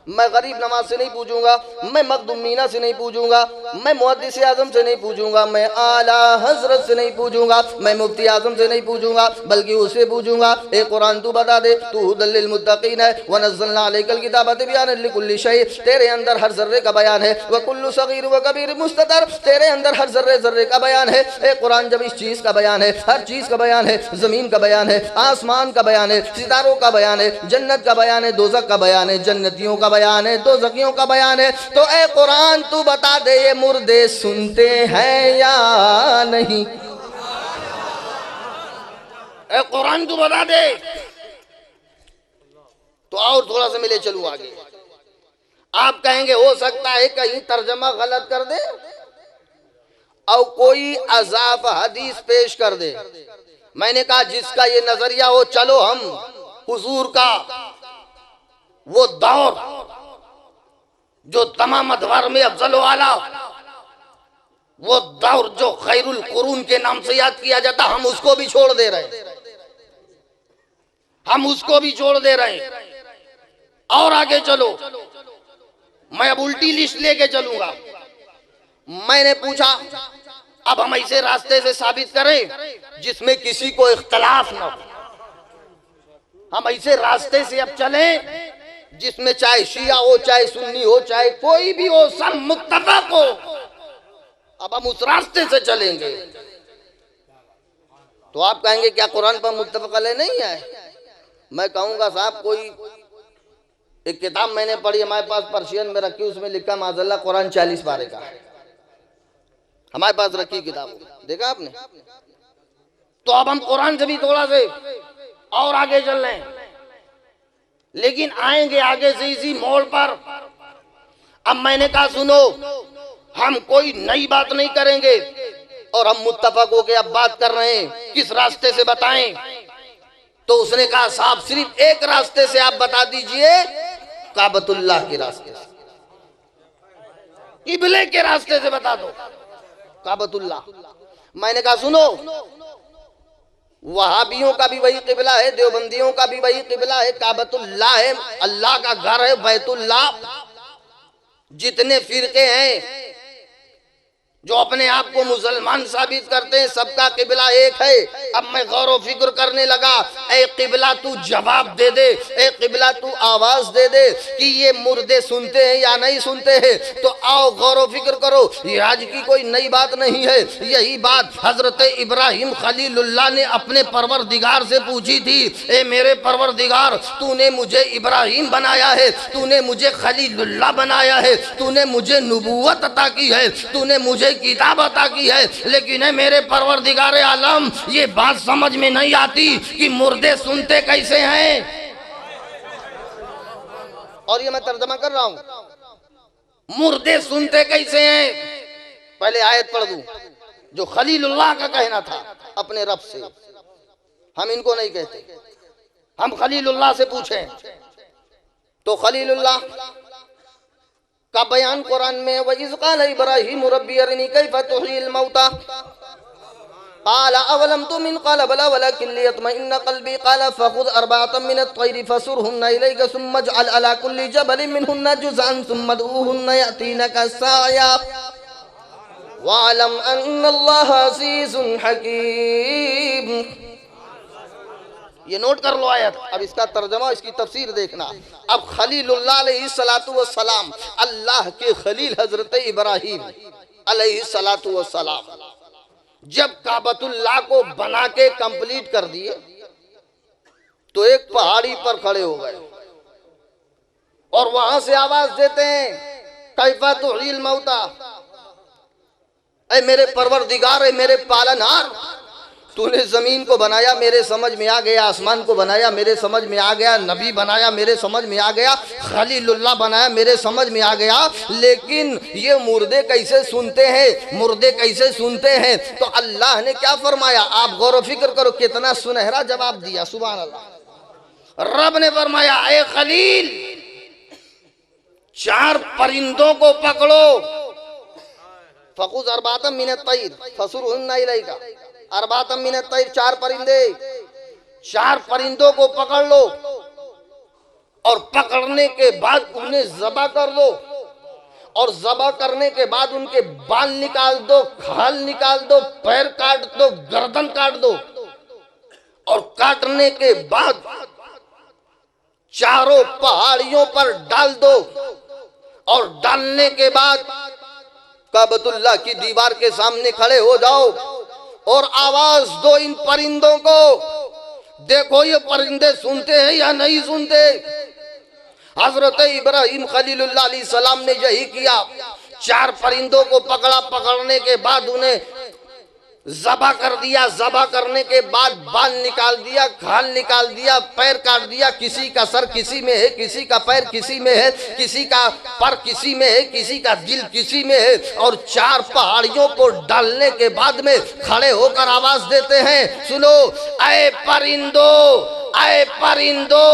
मैं गरीब नवाज से नहीं पूछूंगा, मैं मखदूम मीना से नहीं पूछूंगा, मैं मुहद्दिस आजम से नहीं पूछूंगा, मैं आला हजरत से नहीं पूछूंगा, मैं मुफ्ती आजम से नहीं पूछूंगा, बल्कि उससे पूछूंगा ए कुरान तू बता दे, तू हुदल लिल मुत्तकीन है, व नज़्ज़लना अलैकल किताब तिबयानन लिकुल्लि शै, तेरे अंदर हर जर्रे का बयान है, व कुल्लु सगीर व कबीर मुस्ततर, तेरे अंदर हर जर्रे जर्रे का बयान है। ए कुरान जब इस चीज का बयान है, हर चीज का बयान है, जमीन का बयान है, आसमान का बयान है, सितारों का बयान है, जन्नत का बयान है, दोज़ख का बयान है, जन्नतियों का बयान है, दो जकियों का बयान है, तो ए कुरान तू बता दे ये मुर्दे सुनते हैं या नहीं? ए कुरान तू बता दे। तो और थोड़ा सा मिले चलूं आगे। आप कहेंगे हो सकता है कहीं तर्जमा गलत कर दे और कोई अजाफ हदीस पेश कर दे। मैंने कहा जिसका ये नजरिया हो, चलो हम हुजूर का वो दौर जो तमाम अदवार में अफजल वाला, वो दौर जो खैरुल कुरून के नाम से याद किया जाता, हम उसको भी छोड़ दे रहे हैं, हम उसको भी छोड़ दे रहे हैं। और आगे चलो, मैं अब उल्टी लिस्ट लेके चलूंगा। मैंने पूछा अब हम ऐसे रास्ते से साबित करें जिसमें किसी को इख्तलाफ ना हो, हम ऐसे रास्ते से अब चलें जिसमें चाहे शिया हो, चाहे सुन्नी हो, चाहे कोई भी हो, सब मुत्तफक हो। अब हम उस रास्ते से चलेंगे। तो आप कहेंगे क्या कुरान पर मुत्तफ़क़ अलैह नहीं है? मैं कहूँगा साहब कोई एक किताब मैंने पढ़ी, हमारे पास पर्शियन में रखी, उसमें लिखा माज़अल्लाह कुरान 40 पारे का है, हमारे पास रखी किताब, देखा आपने? तो अब हम कुरान से भी थोड़ा से और आगे चल रहे हैं, लेकिन आएंगे आगे से इसी मोड़ पर। अब मैंने कहा सुनो, हम कोई नई बात नहीं करेंगे और हम मुत्तफ़क़ होके अब बात कर रहे हैं, किस रास्ते से बताएं? तो उसने कहा साहब सिर्फ एक रास्ते से आप बता दीजिए, काबतुल्लाह के रास्ते से, किबले के रास्ते से बता दो, काबतुल्लाह। मैंने कहा सुनो, वहाबियों का भी वही किबला है, देवबंदियों का भी वही किबला है, काबतुल्लाह है, अल्लाह का घर है, बैतुल्लाह। जितने फिरके हैं जो अपने आप को मुसलमान साबित करते हैं, सबका किबला एक है। अब मैं गौर व फिक्र करने लगा, ए किबला तू जवाब दे दे, ए किबला तू आवाज दे दे कि ये मुर्दे सुनते हैं या नहीं सुनते हैं। तो आओ गौर व फिक्र करो, ये आज की कोई नई बात नहीं है, यही बात हजरत इब्राहिम खलीलुल्लाह ने अपने परवरदिगार से पूछी थी, ए मेरे परवरदिगार, तूने मुझे इब्राहिम बनाया है, तूने मुझे खलीलुल्लाह बनाया है, तूने मुझे नबूवत अता की है, तूने मुझे किताब अता की है, लेकिन है मेरे परवरदिगार आलम, ये बात समझ में नहीं आती कि मुर्दे सुनते कैसे हैं। और ये मैं तर्जमा कर रहा हूं, मुर्दे सुनते कैसे हैं। पहले आयत पढ़ दूं जो खलीलुल्लाह का कहना था अपने रब से, हम इनको नहीं कहते, हम खलीलुल्लाह से पूछें। तो खलीलुल्लाह का बयान कुरान में, व इज़ क़ाल इब्राहीम रब्बी अरिनी कैफ़ तुह्यिल मौता क़ाल अवलम तुमिन क़ाल बला वलकिन लियत्मइन्ना क़ल्बी क़ाल फ़ख़ुज़ अर्बअतम मिनत-तयरि फ़सुरहुन्ना इलैका सुम्मा इजअल अला कुल्लि जबलिन मिनहुन्ना जुज़अन सुम्मा दुऊहुन्ना यअतीनका साया वअलम अन्नल्लाह अज़ीज़ुन हकीम। ये नोट कर लो आयत। अब इसका तर्जमा, इसकी तफसीर देखना। अब खलीलुल्लाह अलैहिस्सलातु वस्सलाम, अल्लाह के खलील हजरत इब्राहीम अलैहिस्सलातु वस्सलाम जब काबतुल्लाह को बना के कंप्लीट कर दिए तो एक पहाड़ी पर खड़े हो गए और वहां से आवाज देते हैं, कैफ़ा तुह्यिल मौता, ऐ मेरे परवरदिगार, ऐ मेरे पालनहार, तूने जमीन को बनाया, मेरे समझ में आ गया, आसमान को बनाया, मेरे समझ में आ गया, नबी बनाया, मेरे समझ में आ गया, खलीलुल्लाह बनाया, मेरे समझ में आ गया, लेकिन ये मुर्दे कैसे सुनते हैं, मुर्दे कैसे सुनते हैं। तो अल्लाह ने क्या फरमाया, आप गौर व फिक्र करो, कितना सुनहरा जवाब दिया, सुभान अल्लाह। रब ने फरमाया, ए खलील, 4 परिंदों को पकड़ो, फ़ख़ुज़ अर्बअतम मिनत-तयर फ़सुरहुन्ना इलैका, अर्बअतम मिनत-तयर, 4 परिंदे, 4 परिंदों को पकड़ लो और पकड़ने के बाद उन्हें ज़बह कर दो और ज़बह करने के बाद उनके बाल निकाल दो, खाल निकाल दो, पैर काट दो, गर्दन काट दो और काटने के बाद चारों पहाड़ियों पर डाल दो और डालने के बाद काबतुल्लाह की दीवार के सामने खड़े हो जाओ और आवाज दो इन परिंदों को, देखो ये परिंदे सुनते हैं या नहीं सुनते। हजरत इब्राहीम खलीलुल्लाह अलैहिस्सलाम ने यही किया, 4 परिंदों को पकड़ा, पकड़ने के बाद उन्हें ज़बह कर दिया, ज़बह करने के बाद बाल निकाल दिया, खाल निकाल दिया, पैर काट दिया, किसी का सर किसी में है, किसी का पैर किसी में है, किसी का पर किसी में है, किसी का दिल किसी में है, और 4 पहाड़ियों को डालने के बाद में खड़े होकर आवाज देते हैं, सुनो ऐ परिंदो, ऐ परिंदो,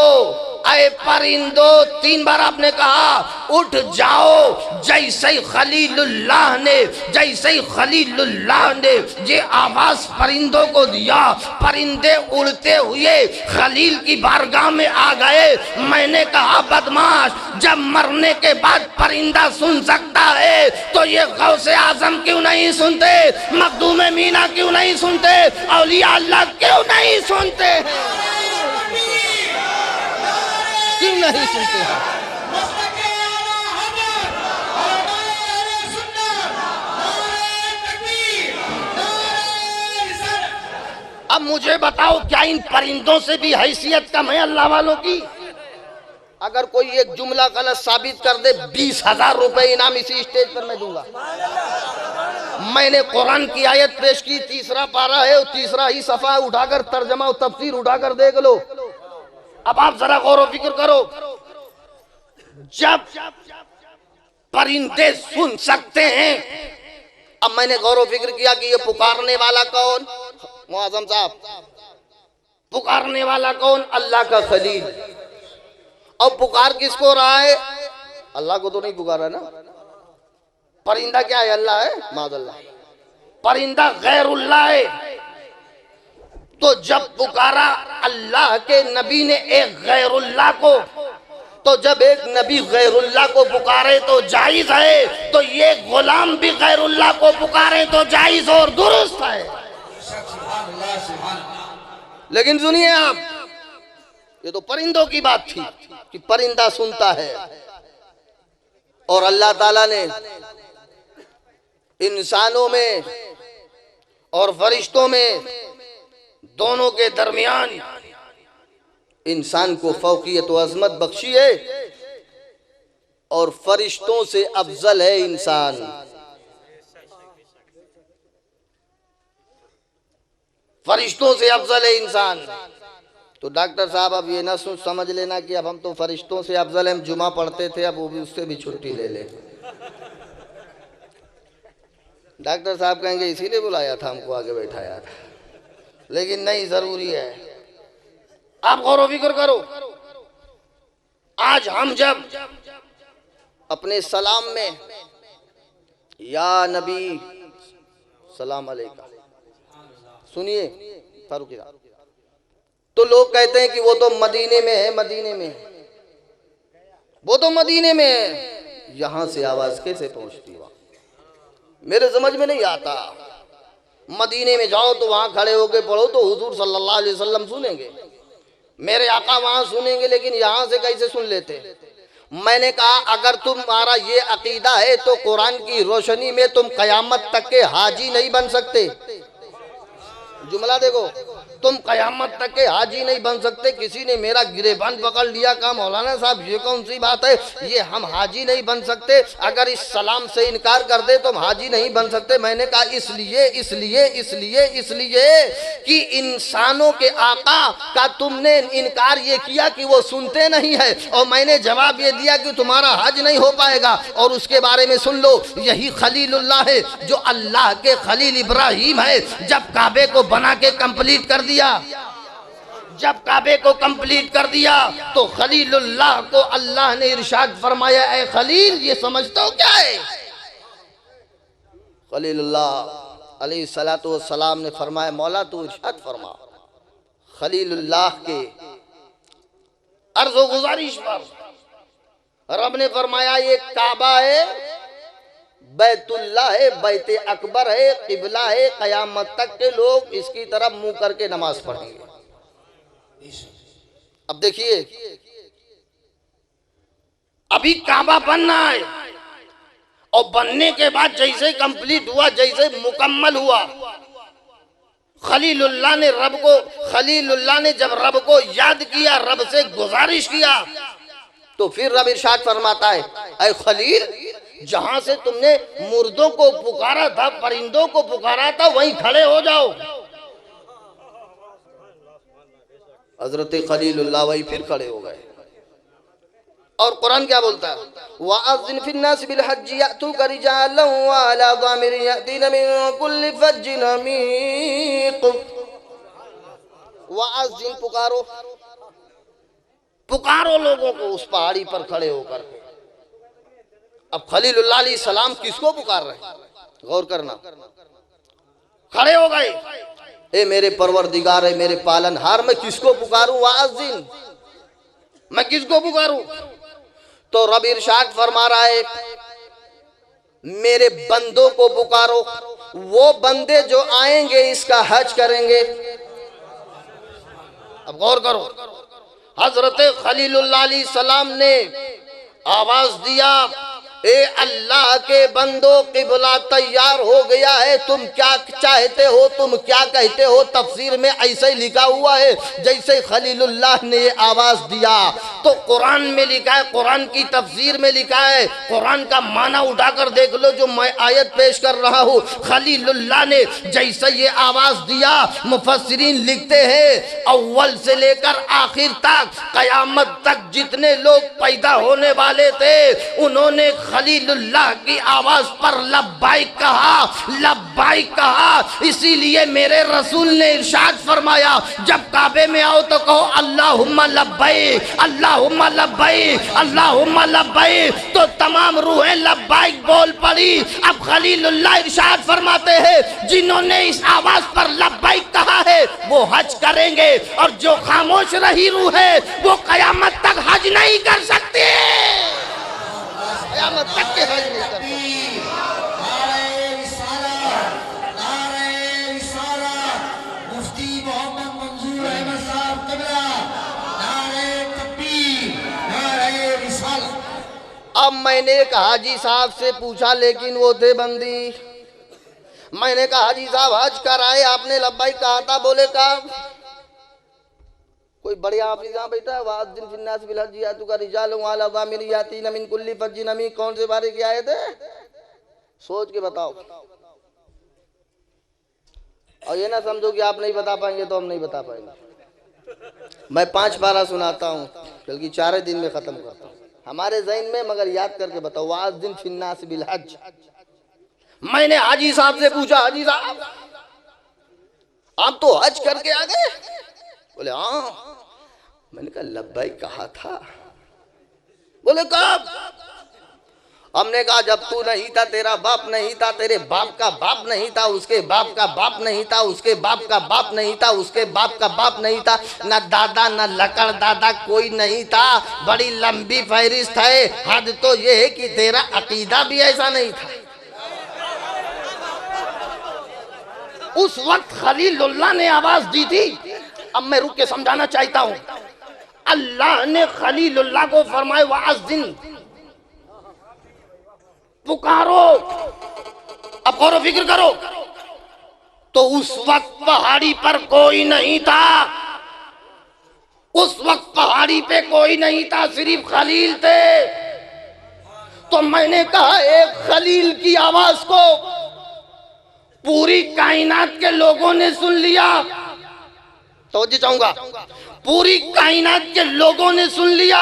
ऐ परिंदो। 3 बार आपने कहा, उठ जाओ। जैसे खलीलुल्लाह ने, जैसे खलीलुल्लाह ने ये आवाज परिंदों को दिया, परिंदे उड़ते हुए खलील की बारगाह में आ गए। मैंने कहा बदमाश, जब मरने के बाद परिंदा सुन सकता है तो ये गौसे आजम क्यों नहीं सुनते, मखदूम मीना क्यों नहीं सुनते, औलिया अल्लाह क्यों नहीं सुनते, क्यों नहीं सुनते हैं। अब मुझे बताओ, क्या इन परिंदों से भी हैसियत कम है अल्लाह वालों की? अगर कोई एक जुमला गलत साबित कर दे, 20,000 रुपए इनाम इसी स्टेज पर मैं दूंगा। मैंने कुरान की आयत पेश की, 3रा पारा है और 3रा ही सफा, उठाकर तर्जमा और तफसीर उठाकर देख लो। अब आप जरा गौर व फिक्र करो, जब परिंदे सुन सकते हैं, अब मैंने गौर व फिक्र किया कि ये पुकारने वाला कौन? मुआज़म साहब, पुकारने वाला कौन? अल्लाह का खलील। अब पुकार किसको रहा है? अल्लाह को तो नहीं पुकारा ना। परिंदा क्या है? अल्लाह है? माज़अल्लाह। परिंदा गैरुल्लाह है। तो जब पुकारा अल्लाह के नबी ने एक गैरुल्लाह को, तो जब एक नबी गैरुल्लाह को पुकारे तो जायज है, तो ये गुलाम भी गैरुल्लाह को पुकारे तो जायज और दुरुस्त है। लेकिन सुनिए आप, ये तो परिंदों की बात थी कि परिंदा सुनता है, और अल्लाह ताला ने इंसानों में और फरिश्तों में दोनों के दरमियान इंसान को फौकियत व अजमत बख्शी है, और फरिश्तों से अफजल है इंसान। फरिश्तों से अफजल है इंसान। तो डॉक्टर साहब अब ये ना समझ लेना कि अब हम तो फरिश्तों से अफजल, हम जुमा पढ़ते थे, अब वो भी उससे भी छुट्टी ले ले। डॉक्टर साहब कहेंगे इसीलिए बुलाया था, हमको आगे बैठाया था। लेकिन नहीं, जरूरी है। आप गौर व फिक्र करो, आज हम जब अपने सलाम में या नबी सलाम अलैका, सुनिए फारूकी साहब, तो लोग कहते हैं कि वो तो मदीने में है, मदीने में है, वो तो मदीने में है। यहां से आवाज कैसे पहुंचती है? मेरे समझ में नहीं आता। मदीने में जाओ तो वहां खड़े होके पढ़ो तो हुजूर सल्लल्लाहु अलैहि वसल्लम सुनेंगे, मेरे आका वहां सुनेंगे, लेकिन यहां से कैसे सुन लेते? मैंने कहा अगर तुम्हारा ये अकीदा है तो कुरान की रोशनी में तुम कयामत तक के हाजी नहीं बन सकते। जुमला देखो, तुम कयामत तक के हाजी नहीं बन सकते। किसी ने मेरा गिरेबान पकड़ लिया, कहा मौलाना साहब ये कौन सी बात है, ये हम हाजी नहीं बन सकते, अगर इस सलाम से इनकार कर दे तो हम हाजी नहीं बन सकते। मैंने कहा इसलिए इसलिए इसलिए इसलिए कि इंसानों के आका का तुमने इनकार ये किया कि वो सुनते नहीं है, और मैंने जवाब ये दिया कि तुम्हारा हज नहीं हो पाएगा। और उसके बारे में सुन लो, यही खलीलुल्लाह है जो अल्लाह के खलील इब्राहिम है। जब काबे को बना के कंप्लीट कर दिया, जब काबे को कंप्लीट कर दिया, तो खलीलुल्लाह को अल्लाह ने इरशाद फरमाया, ए खलील ये समझते हो क्या है? खलीलुल्लाह अलैहिस्सलातु वस्सलाम ने फरमाया, मौला तू इरशाद फरमा। खलीलुल्लाह के अर्ज़ व गुज़ारिश पर रब ने फरमाया ये काबा है, बैतुल्लाह है, बैत अकबर है, किबला है, कयामत तक के लोग इसकी तरफ मुंह करके नमाज पढ़ेंगे। अब देखिए, अभी काबा बनना है, और बनने के बाद जैसे कंप्लीट हुआ, जैसे मुकम्मल हुआ, खलीलुल्लाह ने खलीलुल्लाह ने जब रब को याद किया, रब से गुजारिश किया, तो फिर रब इरशाद फरमाता है, ऐ खलील जहां से तुमने मुर्दों को पुकारा था, परिंदों को पुकारा था, वहीं खड़े हो जाओ। हजरत खलीलुल्लाह वही फिर खड़े हो गए। और कुरान क्या बोलता है? वअज़्ज़िन फिन्नास बिलहज्जि यअतूका रिजालन व अला ज़ामिरिन यअतीना मिन कुल्लि फज्जिन अमीक़। वअज़्ज़िन पुकारो, पुकारो लोगों को उस पहाड़ी पर खड़े होकर। अब खलीलुल्लाह अलैहि सलाम किसको पुकार रहे हैं? गौर करना। खड़े हो गए, ए मेरे परवरदिगार है, मेरे पालनहार, मैं किसको पुकारूं? वाअज़्ज़िन, मैं किसको पुकारूं? तो रब इरशाद फरमा रहा है, मेरे बंदों को पुकारो, वो बंदे जो आएंगे इसका हज करेंगे। अब गौर करो, हजरत खलीलुल्लाह अलैहि सलाम ने आवाज दिया, ए अल्लाह के बंदो, किबला तैयार हो गया है, तुम क्या चाहते हो, तुम क्या कहते हो। तफसीर में ऐसे ही लिखा हुआ है जैसे खलीलुल्लाह ने ये आवाज दिया। तो कुरान में लिखा है, कुरान की तफसीर में लिखा है, कुरान का माना उठाकर देख लो जो मैं आयत पेश कर रहा हूँ। खलीलुल्लाह ने जैसे ये आवाज दिया, मुफस्सिरीन लिखते हैं अव्वल से लेकर आखिर तक, कयामत तक जितने लोग पैदा होने वाले थे उन्होंने खलीलुल्लाह की आवाज पर लब्बाइक कहा, लब्बाइक कहा। इसीलिए मेरे रसूल ने इरशाद फरमाया, जब काबे में आओ तो कहो अल्लाहुम्मा लब्बाइक, अल्लाहुम्मा लब्बाइक, अल्लाहुम्मा लब्बाइक। तो तमाम रूहें लब्बाइक बोल पड़ी। अब खलीलुल्लाह इरशाद फरमाते हैं, जिन्होंने इस आवाज पर लब्बाइक कहा है वो हज करेंगे, और जो खामोश रही रूह है वो कयामत तक हज नहीं कर सकती, कयामत तक के हज नहीं कर सकती। अब मैंने एक हाजी साहब से पूछा, लेकिन वो थे बंदी। मैंने कहा हाजी साहब हज कराए, आपने लब्बाइक कहा था, बोले कब? कोई बढ़िया हाफिज यहाँ बैठा है, वाज दिन फिन्नास बिल हज यातु का रिजाल वाला वामिल याती नमिन कुल्ली फज्जी नमी, कौन से बारे के आए थे? सोच के बताओ। और ये ना समझो कि आप नहीं बता पाएंगे तो हम नहीं बता पाएंगे। मैं 5 पारा सुनाता हूँ, बल्कि 4 दिन में खत्म करता हूँ हमारे ज़हन में, मगर याद करके बताओ। वाज दिन फिन्नास बिल हज। मैंने हाजी साहब से पूछा, हाजी साहब आप तो हज करके आ गए? बोले हाँ। मैंने कहा लब्बाइक कहा था? बोले कब? हमने कहा जब तू नहीं था, तेरा बाप नहीं था, तेरे बाप का बाप नहीं था, उसके बाप का बाप नहीं था, उसके बाप का बाप नहीं था, उसके बाप का बाप नहीं था, न दादा न लकड़ दादा कोई नहीं था। बड़ी लंबी फहरिस्त है। हद तो ये है कि तेरा अकीदा भी ऐसा नहीं था। उस वक्त खलीलुल्लाह ने आवाज दी थी। अब मैं रुक के समझाना चाहता हूं। अल्लाह ने खलीलुल्लाह को फरमाया वाज़िन, पुकारो। अब गौर फिक्र करो, तो उस वक्त पहाड़ी पर कोई नहीं था। उस वक्त पहाड़ी पे कोई नहीं था, सिर्फ खलील थे। तो मैंने कहा एक खलील की आवाज को पूरी कायनात के लोगों ने सुन लिया। तवज्जो चाहूंगा, पूरी कायनात के लोगों ने सुन लिया,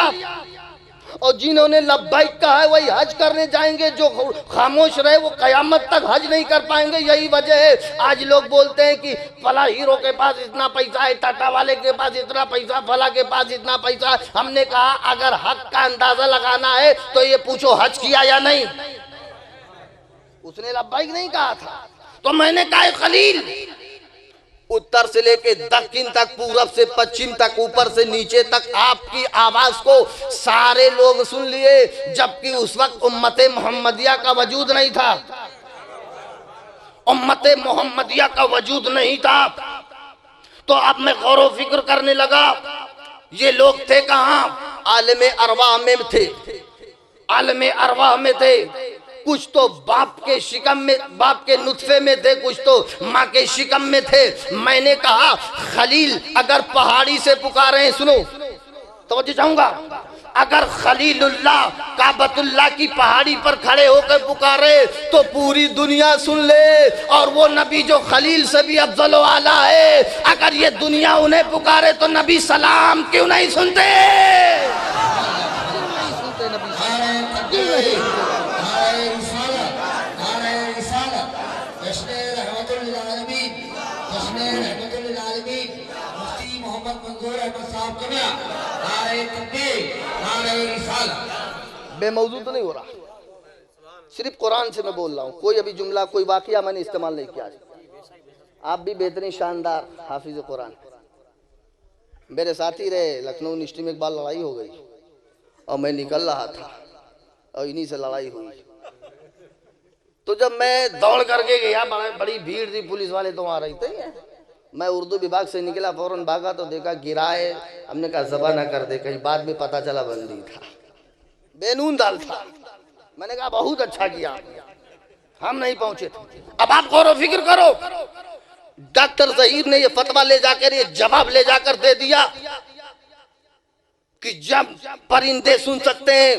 और जिन्होंने लब्बाइक कहा है वही हज करने जाएंगे। जो खामोश रहे वो कयामत तक हज नहीं कर पाएंगे। यही वजह है आज लोग बोलते हैं कि फला हीरो के पास इतना पैसा है, टाटा वाले के पास इतना पैसा, फला के पास इतना पैसा। हमने कहा अगर हक का अंदाजा लगाना है तो ये पूछो हज किया या नहीं। उसने लब्बाइक नहीं कहा था। तो मैंने कहा खलील, उत्तर से लेके दक्षिण तक, पूरब से पश्चिम तक, ऊपर से नीचे तक आपकी आवाज को सारे लोग सुन लिए, जबकि उस वक्त उम्मते मोहम्मदिया का वजूद नहीं था। उम्मते मोहम्मदिया का वजूद नहीं था। तो अब मैं गौर व फिक्र करने लगा, ये लोग थे कहाँ? आलमे अरवाह में थे, आलमे अरवाह में थे। कुछ तो बाप के शिकम में, बाप के नुत्फे में थे, कुछ तो माँ के शिकम में थे। मैंने कहा खलील अगर पहाड़ी से पुकारे हैं, सुनो तवज्जो चाहूंगा, अगर खलीलुल्लाह काबतुल्लाह की पहाड़ी पर खड़े होकर पुकारे तो पूरी दुनिया सुन ले। और वो नबी जो खलील से भी अफजल आला है, अगर ये दुनिया उन्हें पुकारे तो नबी सलाम क्यों नहीं सुनते? बेमौजूद तो नहीं हो रहा, सिर्फ कुरान से मैं बोल रहा हूँ। कोई अभी जुमला, कोई वाकया मैंने इस्तेमाल नहीं किया। आप भी बेहतरीन शानदार हाफिज कुरान। मेरे साथी रहे लखनऊ यूनिवर्सिटी में, एक बार लड़ाई हो गई और मैं निकल रहा था और इन्हीं से लड़ाई हुई। तो जब मैं दौड़ करके गया, बड़ी भीड़ थी, पुलिस वाले तो वहाँ रहते ही हैं। मैं उर्दू विभाग से निकला, फौरन भागा तो देखा गिराए। हमने कहा ज़बा ना कर दे, कहीं बाद में पता चला बंदी था, बेनून दाल था। मैंने कहा बहुत अच्छा किया, हम नहीं पहुंचे थे। अब आप गौर व फिक्र करो, डॉक्टर जहीर ने ये फतवा ले जाकर, ये जवाब ले जाकर दे दिया कि जब परिंदे सुन सकते हैं,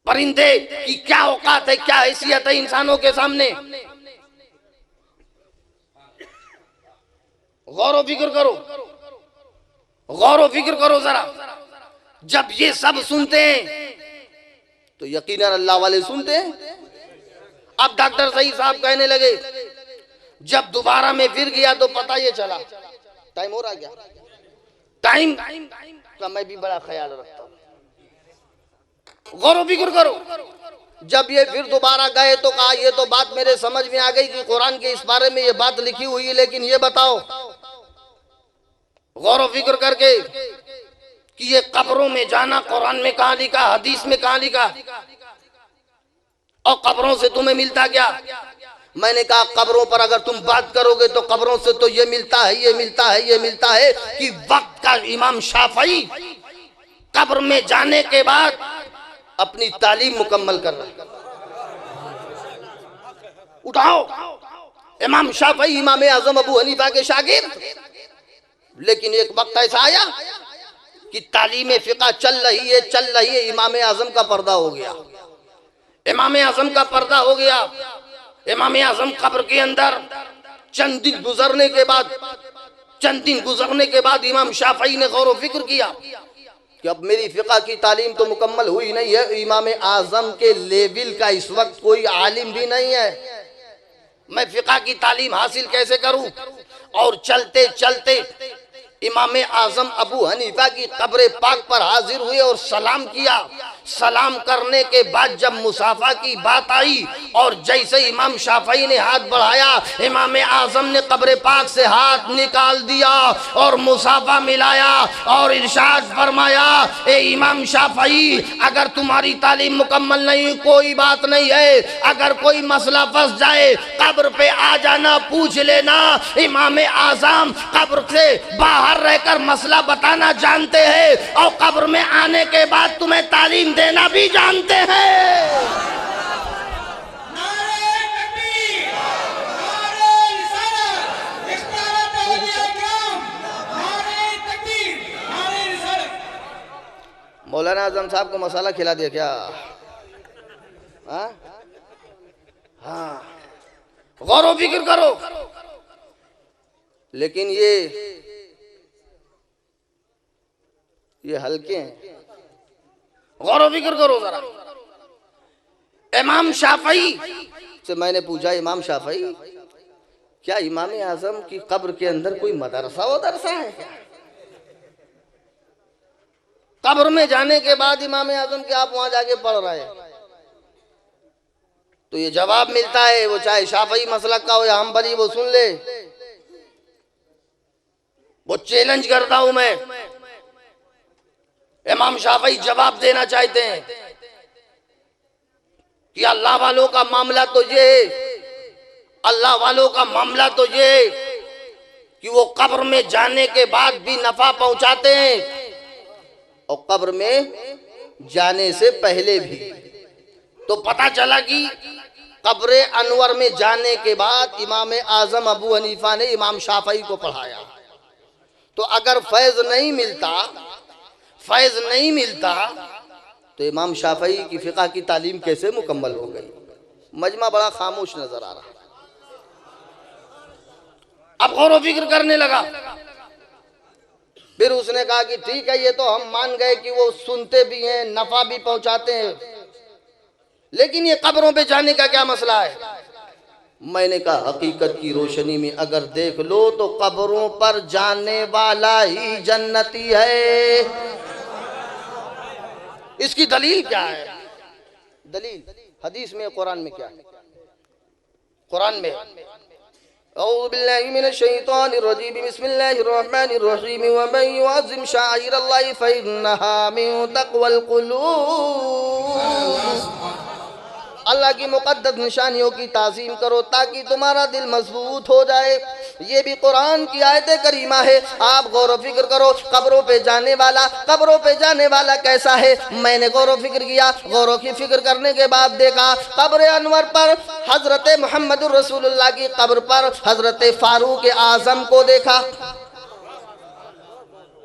परिंदे की क्या औकात है, क्या हैसियत है इंसानों के सामने। गौर व फिक्र करो, गौर व फिक्र करो जरा। जब ये सब सुनते हैं तो यकीनन अल्लाह वाले सुनते हैं। अब डॉक्टर सही साहब कहने लगे, जब दोबारा मैं फिर गया तो पता ये चला, टाइम हो रहा क्या, टाइम का मैं भी बड़ा ख्याल रखता हूं। गौर व फिक्र करो, जब ये फिर दोबारा गए तो कहा, ये तो बात मेरे समझ में आ गई कि कुरान के इस बारे में ये बात लिखी हुई है, लेकिन ये बताओ गौर व फिक्र करके कि ये कब्रों में जाना कुरान में कहां लिखा, हदीस में कहां लिखा, और कब्रों से तुम्हें मिलता क्या। मैंने कहा कब्रों पर अगर तुम बात करोगे तो कब्रों से तो ये मिलता है, ये मिलता है, ये मिलता है कि वक्त का इमाम शाफई कब्र में जाने के बाद अपनी तालीम मुकम्मल कर रहा है। उठाओ, इमाम शाफई इमाम आजम अबू हनीफा के शागिर्द, लेकिन एक वक्त ऐसा आया कि तालीम फिक़ह चल रही है, इमाम आजम का पर्दा हो गया, इमाम आजम का पर्दा हो गया। इमाम आजम कब्र के अंदर चंद दिन गुजरने के बाद इमाम शाफई ने गौर व फिक्र किया कि अब मेरी फिक़ह की तालीम तो मुकम्मल हुई नहीं है, इमाम आजम के लेवल का इस वक्त कोई आलिम भी नहीं है, मैं फिक़ह की तालीम हासिल कैसे करूं। और चलते चलते इमाम आजम अबू हनीफा की कब्र पाक पर हाजिर हुए और सलाम किया। सलाम करने के बाद जब मुसाफा की बात आई और जैसे इमाम शाफई ने हाथ बढ़ाया, इमाम आजम ने कब्र पाक से हाथ निकाल दिया और मुसाफा मिलाया और इरशाद फरमाया, ए इमाम शाफई, अगर तुम्हारी तालीम मुकम्मल नहीं कोई बात नहीं है, अगर कोई मसला फंस जाए कब्र पे आ जाना, पूछ लेना। इमाम आजम कब्र से बाहर रहकर मसला बताना जानते हैं और कब्र में आने के बाद तुम्हें तालीम देना भी जानते हैं। मौलाना आजम साहब को मसाला खिला दिया क्या? हाँ, गौर व फिक्र करो। लेकिन ये हल्के हैं, गौर व फिक्र करो जरा। इमाम शाफई से मैंने पूछा, इमाम शाफई, क्या इमाम आजम की कब्र के अंदर कोई मदरसा है क्या? कब्र में जाने के बाद इमाम आजम के आप वहां जाके पढ़ रहे हैं, तो ये जवाब मिलता है, वो चाहे शाफई मसलक का हो या हम्बली, वो सुन ले। वो चैलेंज करता हूं मैं, इमाम शाफई जवाब देना चाहते हैं कि अल्लाह वालों का मामला तो ये कि वो कब्र में जाने के बाद भी नफा पहुंचाते हैं और कब्र में जाने से पहले भी। तो पता चला कि कब्र अनवर में जाने के बाद इमाम आजम अबू हनीफा ने इमाम शाफई को पढ़ाया। तो अगर फैज नहीं मिलता तो इमाम शाफई की फिक़ह की तालीम कैसे मुकम्मल हो गई? मजमा बड़ा खामोश नजर आ रहा है। अब गौर व फिक्र करने लगा, फिर उसने कहा कि ठीक है, ये तो हम मान गए कि वो सुनते भी हैं, नफा भी पहुंचाते हैं, लेकिन ये कब्रों पे जाने का क्या मसला है? मैंने कहा हकीकत की रोशनी में अगर देख लो तो कब्रों पर जाने वाला ही जन्नती है। इसकी दलील क्या है? दलील हदीस में, कुरान में क्या है? कुरान में औज़ु बिल्लाहि मिनश शैतानिर रजीम, बिस्मिल्लाहिर रहमानिर रहीम, व मन युअज़्ज़िम शाइरल्लाहि फइन्नहा मिन तक़वल क़ुलूब। अल्लाह की मुक़द्दस निशानियों की ताज़ीम करो ताकि तुम्हारा दिल मजबूत हो जाए। ये भी कुरान की आयत करीमा है। आप गौर फिक्र करो, कब्रों पे जाने वाला कैसा है। मैंने गौर फिक्र किया, गौर की फिक्र करने के बाद देखा कब्र अनवर पर हजरत मोहम्मद रसूलुल्लाह की कब्र पर हजरत फारूक आजम को देखा,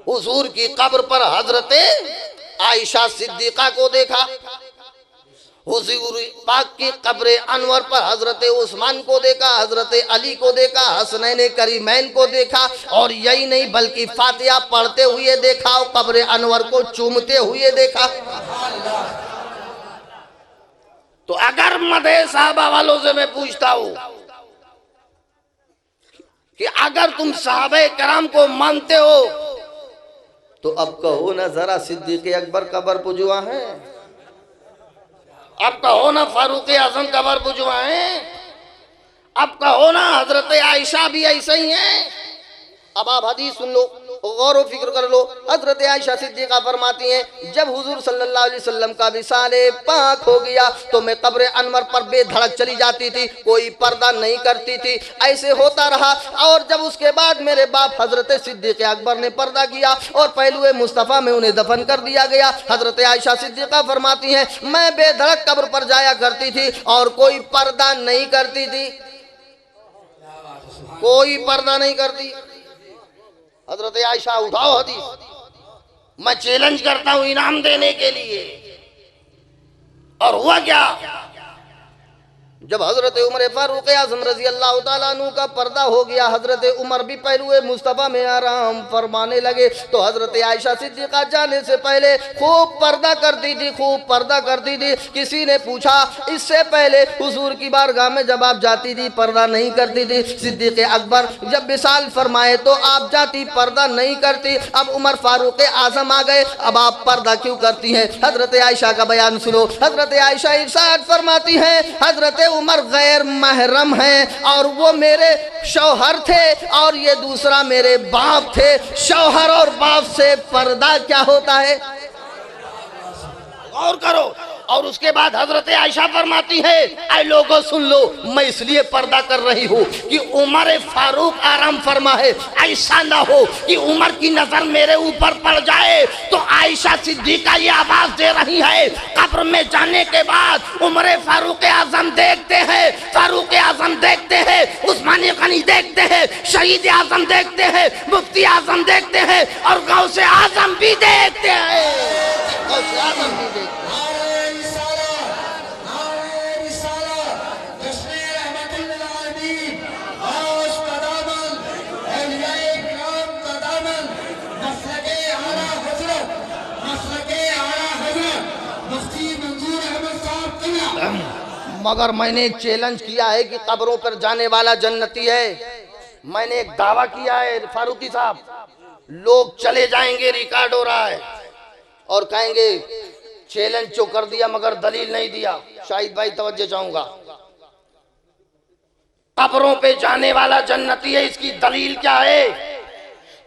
हुजूर की कब्र पर हजरत आयशा सिद्दीका को देखा, हुजूर पाक की कब्र अनवर पर हजरत उस्मान को देखा, हजरत अली को देखा, हसनैन करीमैन को देखा, और यही नहीं बल्कि फातिहा पढ़ते हुए देखा और कब्र अनवर को चूमते हुए देखा। तो अगर मदे साहबा वालों से मैं पूछता हूं कि अगर तुम साहबे कराम को मानते हो तो अब कहो ना जरा सिद्दीक़ अकबर कब्र पुजुआ है, अब कहो ना फारूक आजम कब्र पुजुआ है, अब कहो ना हजरत आयशा भी ऐसे ही हैं। अब आप हदीस सुन लो, गौर फिक्र कर लो। हजरत आयशा सिद्दीका फरमाती हैं जब हुजूर सल्लल्लाहु अलैहि वसल्लम का विसाले पाक हो गया तो मैं कब्र अनवर पर बेधड़क चली जाती थी, कोई पर्दा नहीं करती थी। ऐसे होता रहा और जब उसके बाद मेरे बाप हजरत सिद्दीक अकबर ने पर्दा किया और पहलुए मुस्तफ़ा में उन्हें दफन कर दिया गया। हजरत आयशा सिद्दीका फरमाती हैं मैं बेधड़क कब्र पर जाया करती थी और कोई पर्दा नहीं करती थी, कोई पर्दा नहीं करती। हजरत आयशा उठाओ हदीस, मैं चैलेंज करता हूं इनाम देने के लिए। और हुआ क्या, जब हजरत उमर फारूक आजम रजी अल्लाह तआला अन्हु का पर्दा हो गया, हजरत उमर भी पहलुए मुस्तफ़ा में आराम फरमाने लगे, तो हजरत आयशा सिद्दीका जाने से पहले खूब पर्दा करती थी, खूब पर्दा करती थी। किसी ने पूछा इससे पहले हुजूर की बारगाह में जब आप जाती थी पर्दा नहीं करती थी, सिद्दीक अकबर जब विसाल फरमाए तो आप जाती पर्दा नहीं करती, अब उमर फारूक आजम आ गए, अब आप पर्दा क्यों करती हैं। हजरत आयशा का बयान सुनो। हजरत आयशा इरशाद फरमाती हैं हजरत उमर गैर महरम हैं और वो मेरे शौहर थे और ये दूसरा मेरे बाप थे। शौहर और बाप से पर्दा क्या होता है, गौर करो। और उसके बाद हजरत आयशा फरमाती है ऐ लोगों सुन लो, मैं इसलिए पर्दा कर रही हूँ कि उमर फारूक आराम फरमा है, ऐसा ना हो कि उमर की नजर मेरे ऊपर पड़ जाए। तो आयशा सिद्दीका ये आवाज दे रही है कब्र में जाने के बाद उमर फारूक आजम देखते हैं, फारूक आजम देखते हैं, उस्मान गनी देखते हैं, शहीद आजम देखते हैं, मुफ्ती आजम देखते हैं और गौसे आजम भी देखते हैं, गौसे आजम भी देखते हैं। मगर मैंने एक चैलेंज किया है कि कब्रों पर जाने वाला जन्नती है। मैंने एक दावा किया है फारूकी साहब, लोग चले जाएंगे, रिकॉर्ड हो रहा है और कहेंगे चैलेंज तो कर दिया मगर दलील नहीं दिया। शाहिद भाई तवज्जो चाहूंगा, कब्रों पे जाने वाला जन्नती है, इसकी दलील क्या है।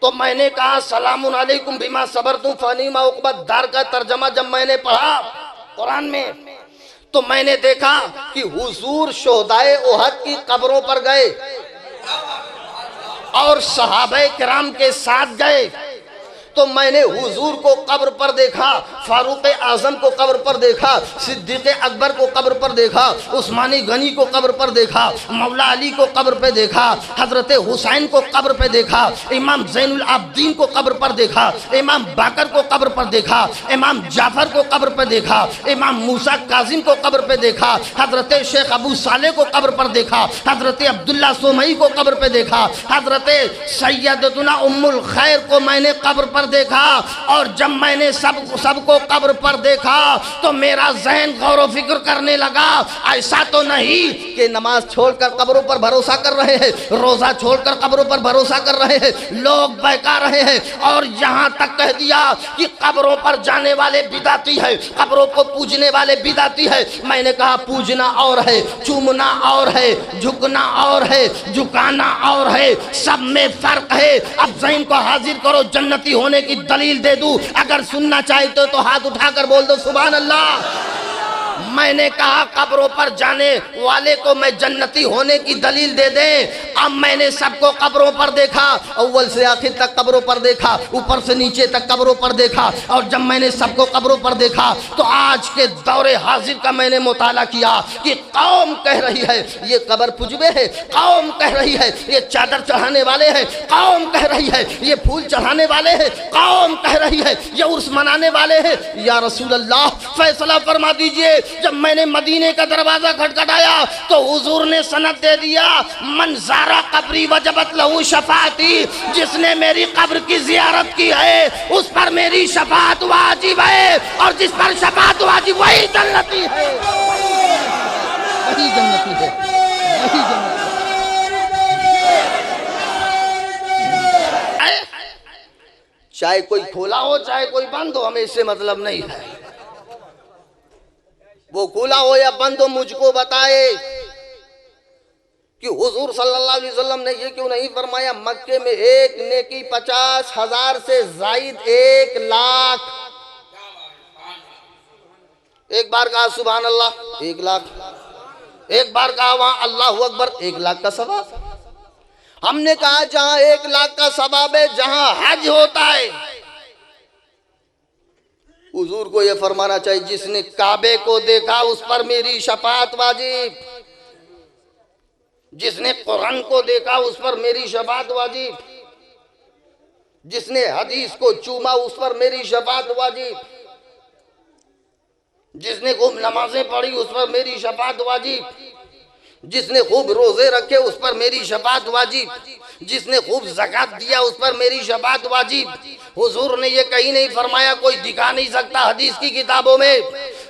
तो मैंने कहा सलामुन अलैकुम बिमा सबरतुम फनीमा उक़बत दार का तर्जमा जब मैंने पढ़ा कुरान में तो मैंने देखा कि हुजूर शोहदाए उहद की कब्रों पर गए और सहाबे किराम के साथ गए। तो मैंने हुजूर को कब्र पर देखा, फारूक आजम को कब्र पर देखा, सिद्दीक अकबर को कब्र पर देखा, उस्मानी गनी को कब्र पर देखा, मौला अली को कब्र पे देखा, हजरत हुसैन को कब्र पे देखा, इमाम ज़ैनुल आबिदीन को कब्र पर देखा, इमाम बाकर को कब्र पर देखा, इमाम जाफर को कब्र पर देखा, इमाम मूसा काजिम को कब्र पे देखा, हजरत शेख अबू साले को कब्र पर देखा, हजरत अब्दुल्ला सोमई को कब्र पे देखा, हजरत सैयदतुना उम्मुल खैर को मैंने कब्र पर देखा। और जब मैंने सबको कब्र पर देखा तो मेरा ज़हन गौर व फिक्र करने लगा, ऐसा तो नहीं कि नमाज छोड़कर कब्रों पर भरोसा कर रहे हैं, रोजा छोड़कर कब्रों पर भरोसा कर रहे हैं, लोग बहका रहे हैं और यहाँ तक कह दिया कि कब्रों पर जाने वाले बिदाती है, कब्रों को पूजने वाले बिदाती है। मैंने कहा पूजना और है, चूमना और है, झुकना और है, झुकाना और है, सब में फर्क है। अब ज़हन को हाजिर करो, जन्नती होने की दलील दे दूं, अगर सुनना चाहते हो तो हाथ उठाकर बोल दो सुभान अल्लाह। मैंने कहा कब्रों पर जाने वाले को मैं जन्नती होने की दलील दे दे। अब मैंने सबको कब्रों पर देखा, अव्वल से आखिर तक कब्रों पर देखा, ऊपर से नीचे तक कब्रों पर देखा, और जब मैंने सबको कब्रों पर देखा तो आज के दौरे हाजिर का मैंने मुताला किया कि कौम कह रही है ये कब्र पुजबे है, कौम कह रही है ये चादर चढ़ाने वाले हैं, कौम कह रही है ये फूल चढ़ाने वाले हैं, कौम कह रही है ये उर्स मनाने वाले हैं। या रसूल अल्लाह फैसला फरमा दीजिए। जब मैंने मदीने का दरवाजा खटखटाया तो हुजूर ने सनद दे दिया, मन ज़ारा कब्री वजबत लहू शफाअती, जिसने मेरी कब्र की जियारत की है उस पर मेरी शफाअत वाजिब है, और जिस पर शफाअत वाजिब वही जन्नती है, वही जन्नती है, वही जन्नती है। चाहे कोई खोला हो चाहे कोई बंद हो, हमें इससे मतलब नहीं है। वो खुला हो या बंद हो मुझको बताए कि हुजूर सल्लल्लाहु अलैहि वसल्लम ने ये क्यों नहीं फरमाया मक्के में एक नेकी 50,000 से जायद 1 लाख। एक बार कहा सुभान अल्लाह 1 लाख, एक बार कहा वहां अल्लाहु अकबर 1 लाख का सवाब। हमने कहा जहां 1 लाख का सवाब है, जहां हज होता है, हुजूर को यह फरमाना चाहिए जिसने काबे को देखा उस पर मेरी शफाअत वाजिब, जिसने कुरान को देखा उस पर मेरी शफाअत वाजिब, जिसने हदीस को चूमा उस पर मेरी शफाअत वाजिब, जिसने खूब नमाजें पढ़ी उस पर मेरी शफाअत वाजिब, जिसने खूब रोजे रखे उस पर मेरी शफाअत वाजिब, जिसने खूब ज़कात दिया उस पर मेरी शफाअत वाजिब। हुजूर ने ये कहीं नहीं फरमाया, कोई दिखा नहीं सकता हदीस की किताबों में।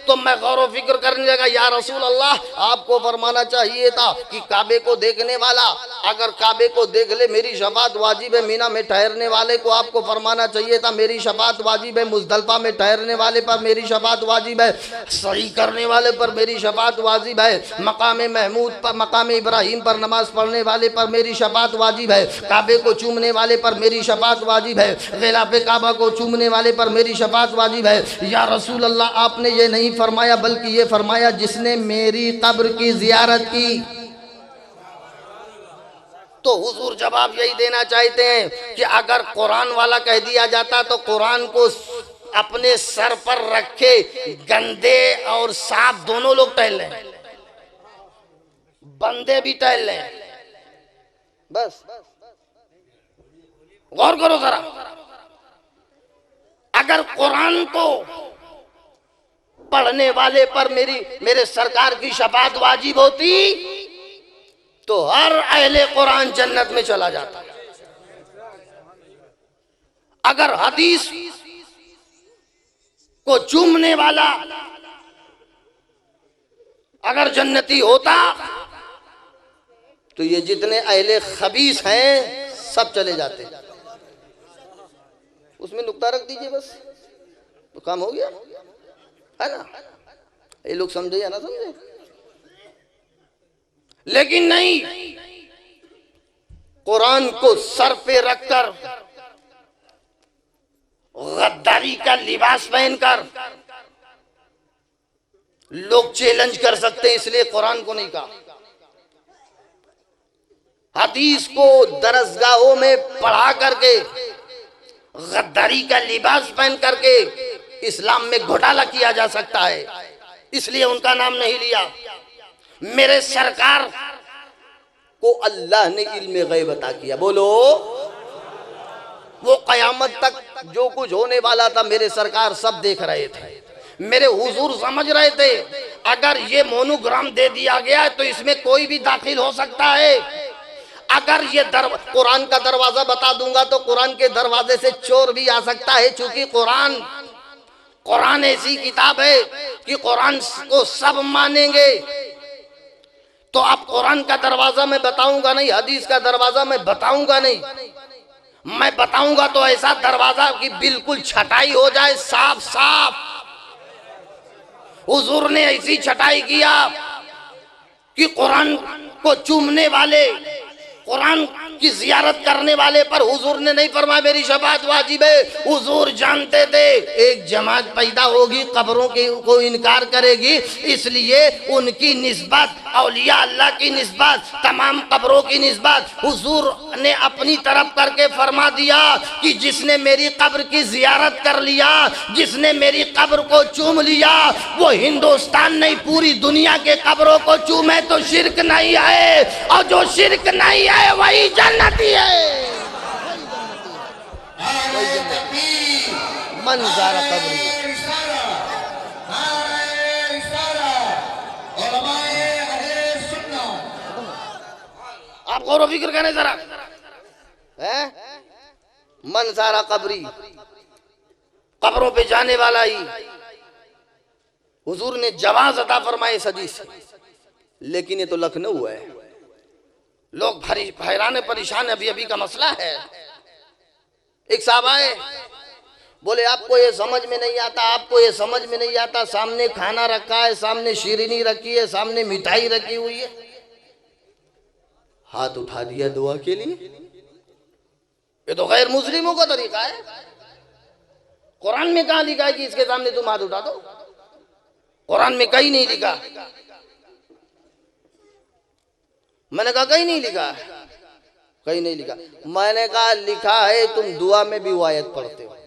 तो मैं गौर व फिक्र करने लगा, या रसूल अल्लाह आपको फरमाना चाहिए था कि काबे को देखने वाला अगर काबे को देख ले मेरी शफाअत वाजिब है। मीना में ठहरने वाले को आपको फरमाना चाहिए था मेरी शफाअत वाजिब है। मुज़दलिफा में ठहरने वाले पर मेरी शफाअत वाजिब है। सही करने वाले पर मेरी शफाअत वाजिब है। मकाम महमूद पर, मकाम इब्राहिम पर नमाज पढ़ने वाले पर मेरी शफाअत वाजिब है। काबे को चूमने वाले पर मेरी शफाअत वाजिब है। गिलाफ़े काबा को चूमने वाले पर मेरी शफाअत वाजिब है। या रसूल अल्लाह आपने ये नहीं फरमाया बल्कि ये फरमाया जिसने मेरी कब्र की जियारत की। तो हुजूर जवाब यही देना चाहते हैं कि अगर कुरान वाला कह दिया जाता तो कुरान को अपने सर पर रखे गंदे और साफ दोनों लोग टहल लें, बंदे भी टहल लें। बस गौर करो जरा, अगर कुरान को पढ़ने वाले पर मेरे सरकार की शफाअत वाजिब होती तो हर अहले कुरान जन्नत में चला जाता। अगर हदीस को चूमने वाला अगर जन्नती होता तो ये जितने अहले खबीस हैं सब चले जाते। उसमें नुक्ता रख दीजिए बस, तो काम हो गया है ना। ये लोग समझे या ना समझे, लेकिन नहीं, कुरान को सर पे रखकर गद्दारी का लिबास पहनकर लोग चैलेंज कर सकते हैं, इसलिए कुरान को नहीं कहा। हदीस को दरसगाहों में पढ़ा करके गद्दारी का लिबास पहन करके इस्लाम में घोटाला किया जा सकता है, इसलिए उनका नाम नहीं लिया। मेरे सरकार को अल्लाह ने इल्म गैब अता किया। बोलो, वो कयामत तक जो कुछ होने वाला था मेरे सरकार सब देख रहे थे। मेरे हुजूर समझ रहे थे अगर ये मोनोग्राम दे दिया गया तो इसमें कोई भी दाखिल हो सकता है। अगर ये कुरान का दरवाजा बता दूंगा तो कुरान के दरवाजे से चोर भी आ सकता है, क्योंकि कुरान ऐसी किताब है कि कुरान को सब मानेंगे। तो अब कुरान का दरवाजा मैं बताऊंगा नहीं, हदीस का दरवाजा मैं बताऊंगा नहीं। मैं बताऊंगा तो ऐसा दरवाजा कि बिल्कुल छटाई हो जाए, साफ साफ। हुजूर ने ऐसी छटाई किया कि कुरान को चूमने वाले कुरान की जियारत करने वाले पर हुजूर ने नहीं फरमाया मेरी शफाअत वाजिब है। हुजूर जानते थे एक जमात पैदा होगी कब्रों के को इनकार करेगी, इसलिए उनकी निस्बत औलिया अल्लाह की निस्बत तमाम कब्रों की निस्बत हुजूर ने अपनी तरफ करके फरमा दिया कि जिसने मेरी कब्र की जियारत कर लिया, जिसने मेरी कब्र को चूम लिया, वो हिंदुस्तान नहीं पूरी दुनिया के कब्रों को चूमे तो शिरक नहीं आए, और जो शिरक नहीं आए वही जन्नती है। मंज़ारा कब्री आप गौर व फिक्र करें जरा, है मंज़ारा कब्री, कब्रों पे जाने वाला ही हुजूर ने जवाज अता फरमाए इस हदीस से। लेकिन ये तो लखनऊ है, लोग हैरान परेशान, अभी अभी का मसला है। एक साहब आए, बोले आपको ये समझ में नहीं आता, आपको ये समझ में नहीं आता, सामने खाना रखा है, सामने शीरीनी रखी है, सामने मिठाई रखी हुई है, हाथ उठा दिया दुआ के लिए। ये तो गैर मुस्लिमों का तरीका है। कुरान में कहाँ लिखा है कि इसके सामने तुम हाथ उठा दो? कुरान में कहीं नहीं लिखा। मैंने कहा कहीं नहीं लिखा, कहीं नहीं लिखा। मैंने कहा लिखा है, तुम दुआ में भी वो आयत पढ़ते हो,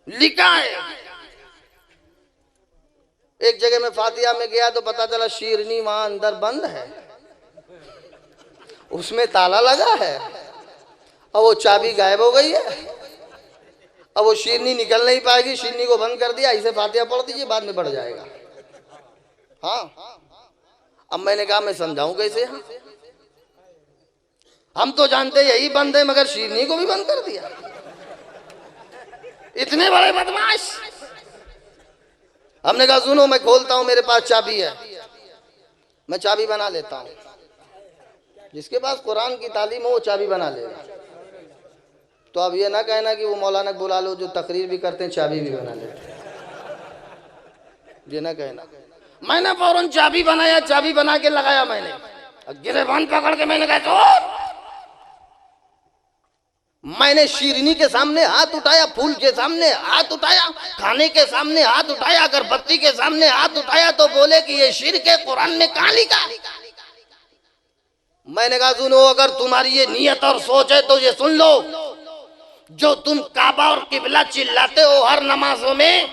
लिखा है। एक जगह में फातिहा में गया तो पता चला शीरनी वहां अंदर बंद है, उसमें ताला लगा है, और वो चाबी गायब हो गई है। अब वो शीरनी निकल नहीं पाएगी, शीरनी को बंद कर दिया, इसे फातिहा पढ़ दीजिए, बाद में बढ़ जाएगा। हाँ, अब मैंने कहा मैं समझाऊं कैसे? हम तो जानते यही बंद है, मगर शीरनी को भी बंद कर दिया। इतने बड़े बदमाश। हमने कहा सुनो, मैं खोलता हूं, मेरे पास चाबी है, मैं चाबी बना लेता हूं। जिसके पास कुरान की तालीम हो वो चाबी बना लेगा। तो अब ये ना कहना कि वो मौलाना बुला लो जो तकरीर भी करते हैं चाबी भी बना लेते हैं, ये ना कहना। मैंने फौरन चाबी बनाया, चाबी बना के लगाया मैंने, गिरेबान पकड़ के मैंने कहा तो मैंने शीरनी के सामने हाथ उठाया, फूल के सामने हाथ उठाया, खाने के सामने हाथ उठाया, अगरबत्ती के सामने हाथ उठाया, तो बोले कि ये शिर्क है, कुरान में कहां लिखा? मैंने कहा सुनो, अगर तुम्हारी ये नियत और सोच है तो ये सुन लो, जो तुम काबा और किबला चिल्लाते हो हर नमाजों में,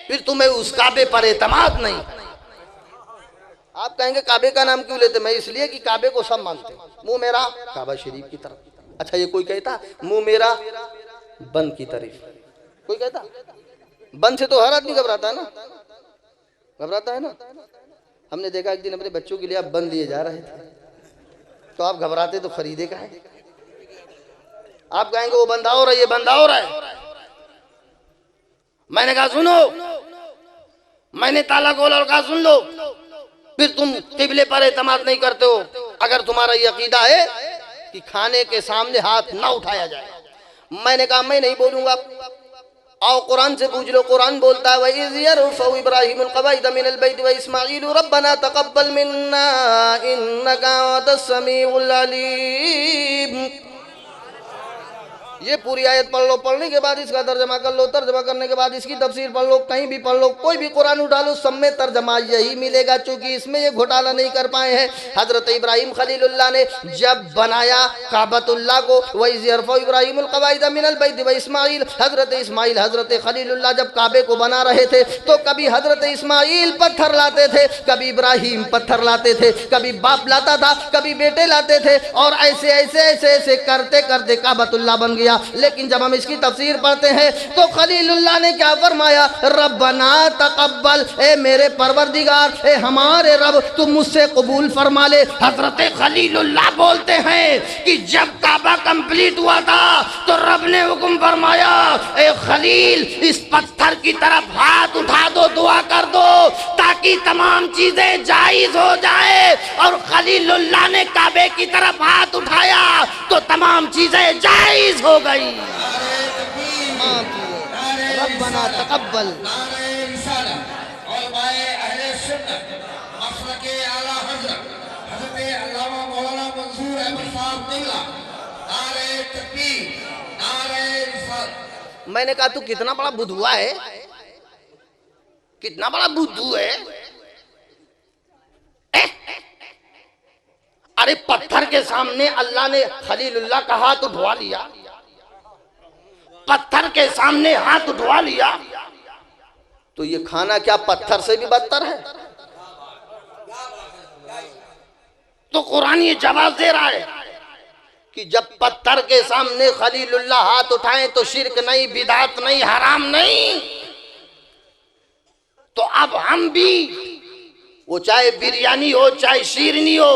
फिर तुम्हें उस काबे पर एतमाद नहीं। आप कहेंगे काबे का नाम क्यों लेते? मैं इसलिए कि काबे को सब मानते, मुंह मेरा काबा शरीफ की तरफ। अच्छा, ये कोई कहता मुंह मेरा बंद की तरफ? कोई कहता? बंद से तो हर आदमी घबराता है ना, घबराता है ना। हमने देखा एक दिन अपने बच्चों के लिए आप बंद लिए जा रहे थे, तो आप घबराते तो खरीदे का है। आप कहेंगे वो बंदा हो रहा है, ये बंदा हो रहा है। मैंने कहा सुनो, मैंने ताला खोला और कहा सुन लो, फिर तुम किबले पर एतमाद नहीं करते हो अगर तुम्हारा ये अकीदा है कि खाने के सामने हाथ ना उठाया जाए। मैंने कहा मैं नहीं बोलूंगा, आओ कुरान से पूछ लो। कुरान बोलता है वइज़ यरफ़उ इब्राहीमुल क़वाइद मिनल बैति व इस्माईलु रब्बना तक़ब्बल मिन्ना इन्नका अंतस समीउल अलीम। ये पूरी आयत पढ़ लो, पढ़ने के बाद इसका तर्जमा कर लो, तर्जमा करने के बाद इसकी तफसीर पढ़ लो, कहीं भी पढ़ लो, कोई भी कुरान उठा लो, सब में तर्जमा यही मिलेगा। चूंकि इसमें ये घोटाला नहीं कर पाए हैं। हजरत इब्राहिम खलीलुल्लाह ने जब बनाया काबतुल्लाह को, वइज़ यरफ़उ इब्राहीमुल क़वाइद मिनल बैति व इस्माईल, हजरत इस्माईल हजरत खलीलुल्लाह जब काबे को बना रहे थे तो कभी हजरत इस्माईल पत्थर लाते थे, कभी इब्राहिम पत्थर लाते थे, कभी बाप लाता था, कभी बेटे लाते थे, और ऐसे ऐसे ऐसे ऐसे करते करते काबतुल्लाह बन गया। लेकिन जब हम इसकी तफसीर पढ़ते हैं तो खलीलुल्लाह ने क्या फरमाया? रब्बना तकब्बल, ए मेरे परवरदिगार, ए हमारे रब, तुम मुझसे कबूल फरमा ले। हजरत खलीलुल्लाह बोलते हैं कि जब काबा कंप्लीट हुआ था तो रब ने हुक्म फरमाया, ए खलील, इस पत्थर की तरफ हाथ उठा दो, दुआ कर दो, ताकि तमाम चीजें जायज हो जाए। और खलीलुल्लाह ने काबे की तरफ हाथ उठाया तो तमाम चीजें जायज हो गई। रब्बना तकब्बल। मौलाना मंसूर मैंने कहा तू कितना बड़ा बुद्धुआ है, कितना बड़ा बुद्धू है। अरे पत्थर के सामने अल्लाह ने खलीलुल्लाह का हाथ उठवा लिया, पत्थर के सामने हाथ उठवा लिया, तो ये खाना क्या पत्थर से भी बदतर है? तो कुरान ये जवाब दे रहा है कि जब पत्थर के सामने खलीलुल्लाह हाथ उठाएं तो शिरक नहीं, बिदात नहीं, हराम नहीं। तो अब हम भी, वो चाहे बिरयानी हो चाहे शीरनी हो,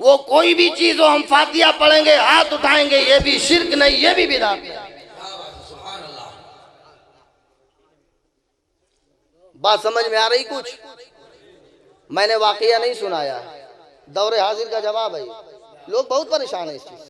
वो कोई भी चीज हो, हम फातिहा पढ़ेंगे, हाथ उठाएंगे, ये भी शिरक नहीं, ये भी बिदात नहीं। बात समझ में आ रही कुछ? मैंने वाकया नहीं सुनाया, दौरे हाजिर का जवाब है। लोग बहुत परेशान है इस चीज से।